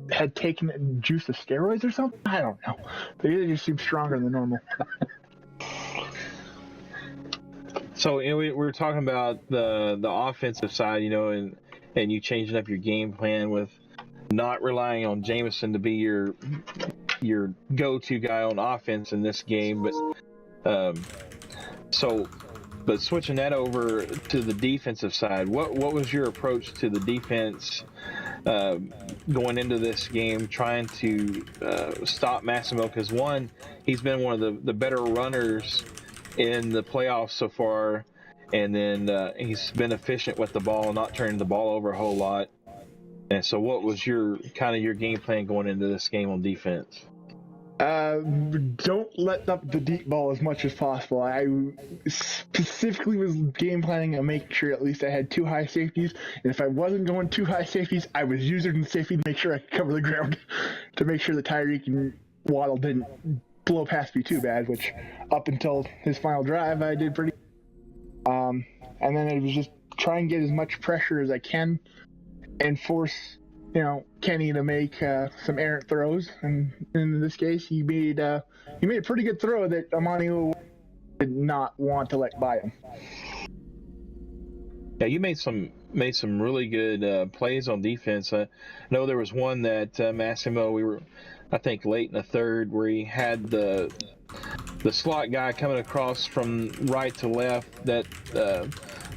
had taken a juice of steroids or something. I don't know. They just seemed stronger than normal. So we were talking about the offensive side, and you changing up your game plan with not relying on Jameson to be your go-to guy on offense in this game, but switching that over to the defensive side, what was your approach to the defense going into this game, trying to stop Massimo? Because he's been one of the better runners in the playoffs so far, and then he's been efficient with the ball, not turning the ball over a whole lot. And so what was your game plan going into this game on defense? Don't let up the deep ball as much as possible. I specifically was game planning on making sure at least I had 2 high safeties, and if I wasn't going 2 high safeties, I was using the safety to make sure I could cover the ground, to make sure that Tyreek and Waddle didn't blow past me too bad, which up until his final drive I did pretty. And then it was just try and get as much pressure as I can and force, Kenny to make some errant throws. And in this case, he made a pretty good throw that Amani did not want to let by him. Yeah, you made some really good plays on defense. I know there was one that Massimo, we were, I think, late in the third, where he had the slot guy coming across from right to left that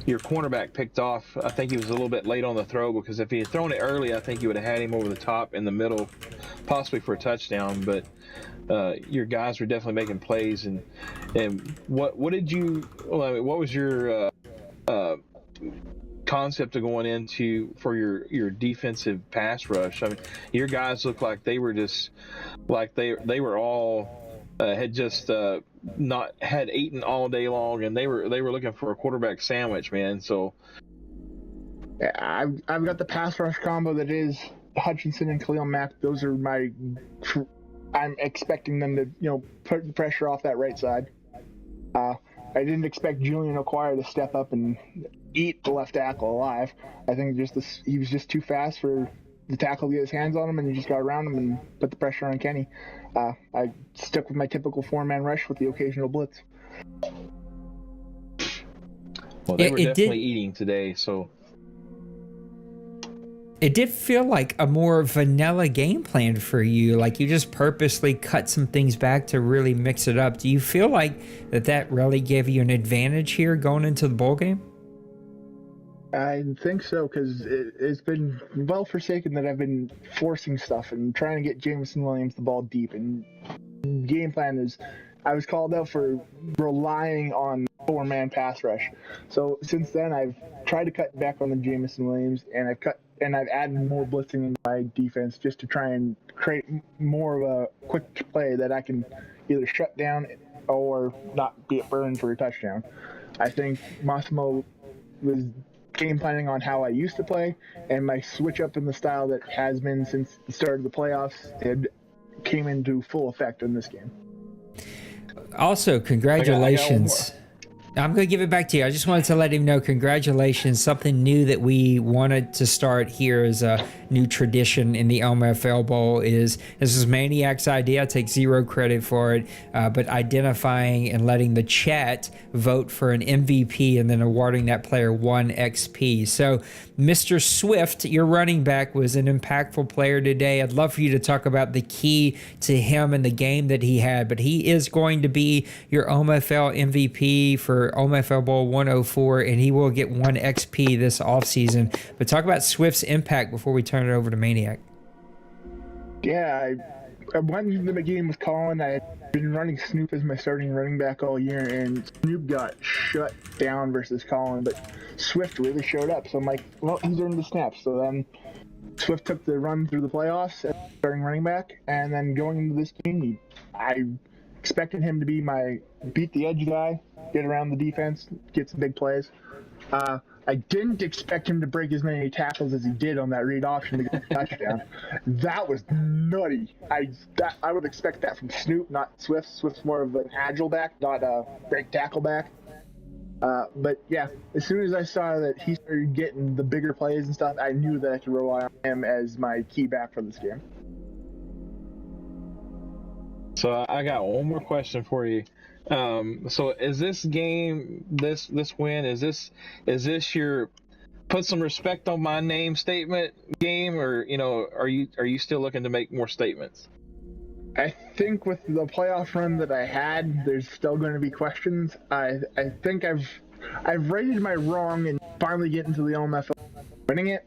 your cornerback picked off. I think he was a little bit late on the throw, because if he had thrown it early, I think he would have had him over the top in the middle, possibly for a touchdown. But your guys were definitely making plays. And what was your concept of going into for your defensive pass rush? I mean, your guys look like they were just like they were all had just not had eaten all day long, and they were looking for a quarterback sandwich, man. So yeah, I've got the pass rush combo that is Hutchinson and Khalil Mack. Those are I'm expecting them to put the pressure off that right side. I didn't expect Julian Okwara to step up and eat the left tackle alive. I think he was just too fast for the tackle to get his hands on him, and he just got around him and put the pressure on Kenny. I stuck with my typical 4-man rush with the occasional blitz. Well, they were definitely eating today, so. It did feel like a more vanilla game plan for you. Like you just purposely cut some things back to really mix it up. Do you feel like that really gave you an advantage here going into the bowl game? I think so, because it's been well forsaken that I've been forcing stuff and trying to get Jameson Williams the ball deep. And game plan is, I was called out for relying on 4-man pass rush. So since then, I've tried to cut back on the Jameson Williams, and I've added more blitzing in my defense just to try and create more of a quick play that I can either shut down or not get burned for a touchdown. I think Massimo was game planning on how I used to play, and my switch up in the style that has been since the start of the playoffs, it came into full effect in this game. Also, congratulations. I'm going to give it back to you. I just wanted to let him know, congratulations. Something new that we wanted to start here as a new tradition in the OMFL Bowl this is Maniac's idea. I take zero credit for it, but identifying and letting the chat vote for an MVP and then awarding that player 1 XP. So, Mr. Swift, your running back, was an impactful player today. I'd love for you to talk about the key to him and the game that he had, but he is going to be your OMFL MVP for OMFL Bowl 104, and he will get 1 XP this offseason. But talk about Swift's impact before we turn it over to Maniac. Yeah, I went into the game with Colin. I had been running Snoop as my starting running back all year, and Snoop got shut down versus Colin, but Swift really showed up. So I'm like, well, he's earned the snaps. So then Swift took the run through the playoffs as starting running back, and then going into this game, I expected him to be my beat the edge guy, get around the defense, get some big plays. I didn't expect him to break as many tackles as he did on that read option to get a touchdown. That was nutty. I would expect that from Snoop, not Swift. Swift's more of an agile back, not a break tackle back. But yeah, as soon as I saw that he started getting the bigger plays and stuff, I knew that I could rely on him as my key back for this game. So I got one more question for you. So is this game, this win, is this your put some respect on my name statement game, or are you still looking to make more statements? I think with the playoff run that I had, there's still going to be questions. I think I've rated my wrong and finally getting to the OMFL winning it.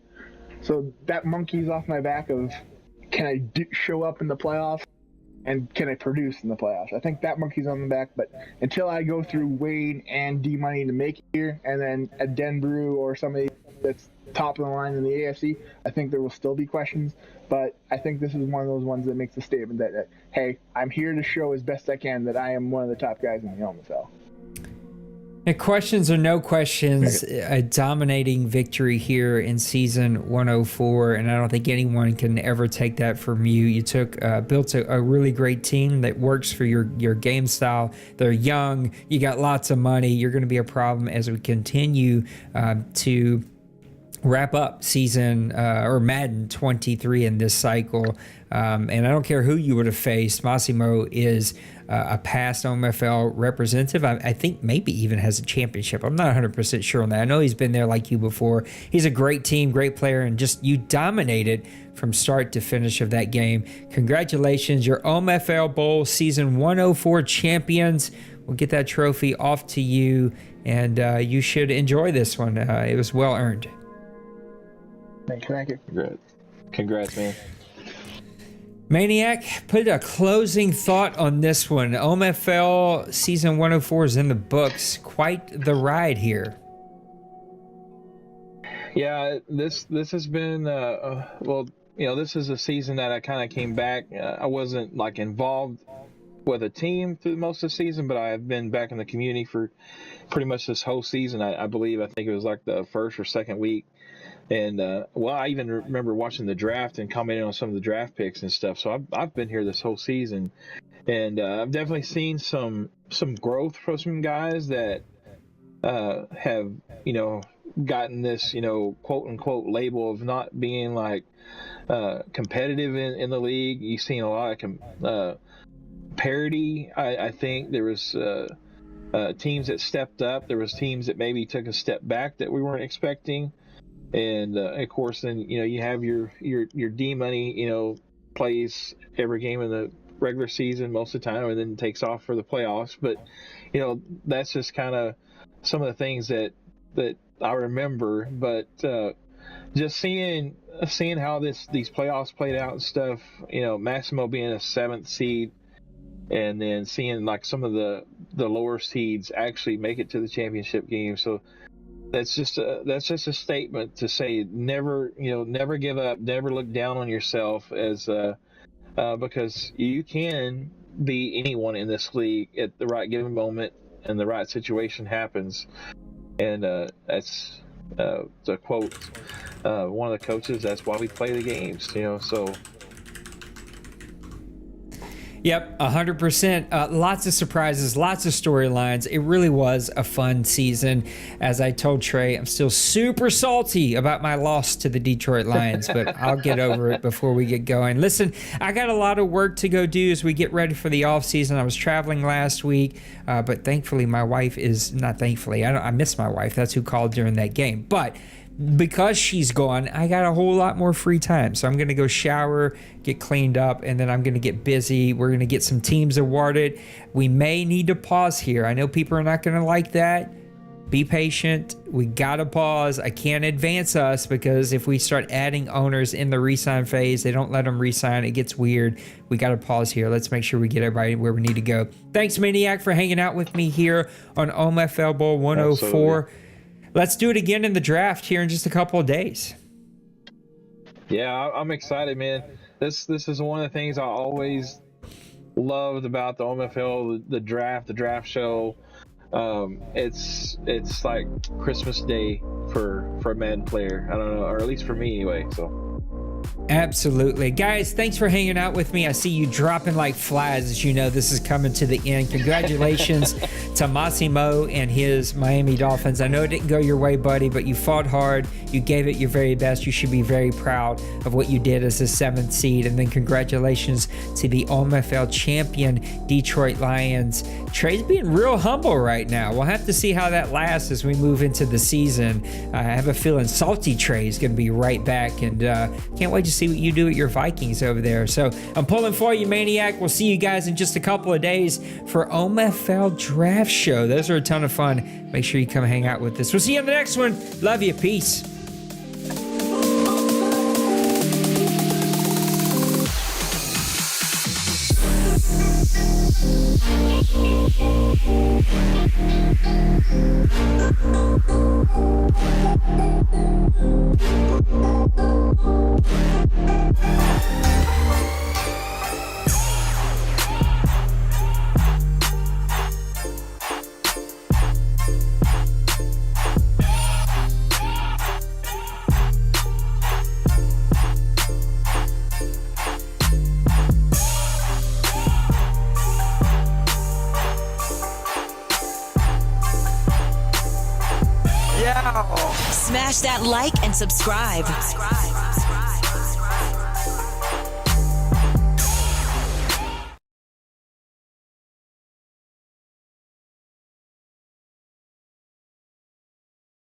So that monkey's off my back of, can I show up in the playoffs? And can I produce in the playoffs? I think that monkey's on the back, but until I go through Wade and D-Money to make it here, and then a Denbrew or somebody that's top of the line in the AFC, I think there will still be questions. But I think this is one of those ones that makes a statement that hey, I'm here to show as best I can that I am one of the top guys in the OMFL. And questions or no questions, a dominating victory here in season 104, and I don't think anyone can ever take that from you. You built a really great team that works for your game style. They're young, you got lots of money. You're going to be a problem as we continue to wrap up season or Madden 23 in this cycle. And I don't care who you would have faced. Massimo is a past OMFL representative. I think maybe even has a championship. I'm not 100% sure on that. I know he's been there like you before. He's a great team, great player, and just you dominated from start to finish of that game. Congratulations, you're OMFL Bowl season 104 champions. We'll get that trophy off to you, and you should enjoy this one. It was well earned. Thank you. Congrats, man. Maniac, put a closing thought on this one. OMFL season 104 is in the books. Quite the ride here. Yeah, this has been this is a season that I kind of came back. I wasn't like involved with a team through most of the season, but I've been back in the community for pretty much this whole season. I think it was like the first or second week. And I even remember watching the draft and commenting on some of the draft picks and stuff. So I've been here this whole season, and I've definitely seen some growth from some guys that have gotten this quote unquote label of not being like competitive in the league. You've seen a lot of parity. I think there was teams that stepped up. There was teams that maybe took a step back that we weren't expecting. And of course, then you have your D money, plays every game in the regular season most of the time, and then takes off for the playoffs. But that's just kind of some of the things that I remember. But just seeing how these playoffs played out and stuff, Massimo being a 7th seed, and then seeing like some of the lower seeds actually make it to the championship game. So that's just a statement to say never give up, never look down on yourself as because you can be anyone in this league at the right given moment and the right situation happens. And that's to quote one of the coaches, that's why we play the games, so. Yep, 100%. Lots of surprises, lots of storylines. It really was a fun season. As I told Trey, I'm still super salty about my loss to the Detroit Lions, but I'll get over it before we get going. Listen, I got a lot of work to go do as we get ready for the offseason. I was traveling last week, but thankfully my wife is not thankfully. I miss my wife. That's who called during that game. But because she's gone, I got a whole lot more free time. So I'm going to go shower, get cleaned up, and then I'm going to get busy. We're going to get some teams awarded. We may need to pause here. I know people are not going to like that. Be patient. We got to pause. I can't advance us because if we start adding owners in the re-sign phase, they don't let them re-sign. It gets weird. We got to pause here. Let's make sure we get everybody where we need to go. Thanks, Maniac, for hanging out with me here on OMFL Bowl 104. Absolutely. Let's do it again in the draft here in just a couple of days. Yeah, I'm excited, man. This is one of the things I always loved about the OMFL, the draft show. It's like Christmas Day for a Madden player. I don't know, or at least for me anyway. So. Absolutely. Guys, thanks for hanging out with me. I see you dropping like flies. As you know, this is coming to the end. Congratulations to Massimo and his Miami Dolphins. I know it didn't go your way, buddy, but you fought hard. You gave it your very best. You should be very proud of what you did as a 7th seed. And then congratulations to the OMFL champion Detroit Lions. Trey's being real humble right now. We'll have to see how that lasts as we move into the season. I have a feeling Salty Trey is going to be right back, and can't wait to see what you do at your Vikings over there. So I'm pulling for you, Maniac. We'll see you guys in just a couple of days for OMFL Draft Show. Those are a ton of fun. Make sure you come hang out with us. We'll see you on the next one. Love you. Peace. Smash that like and subscribe.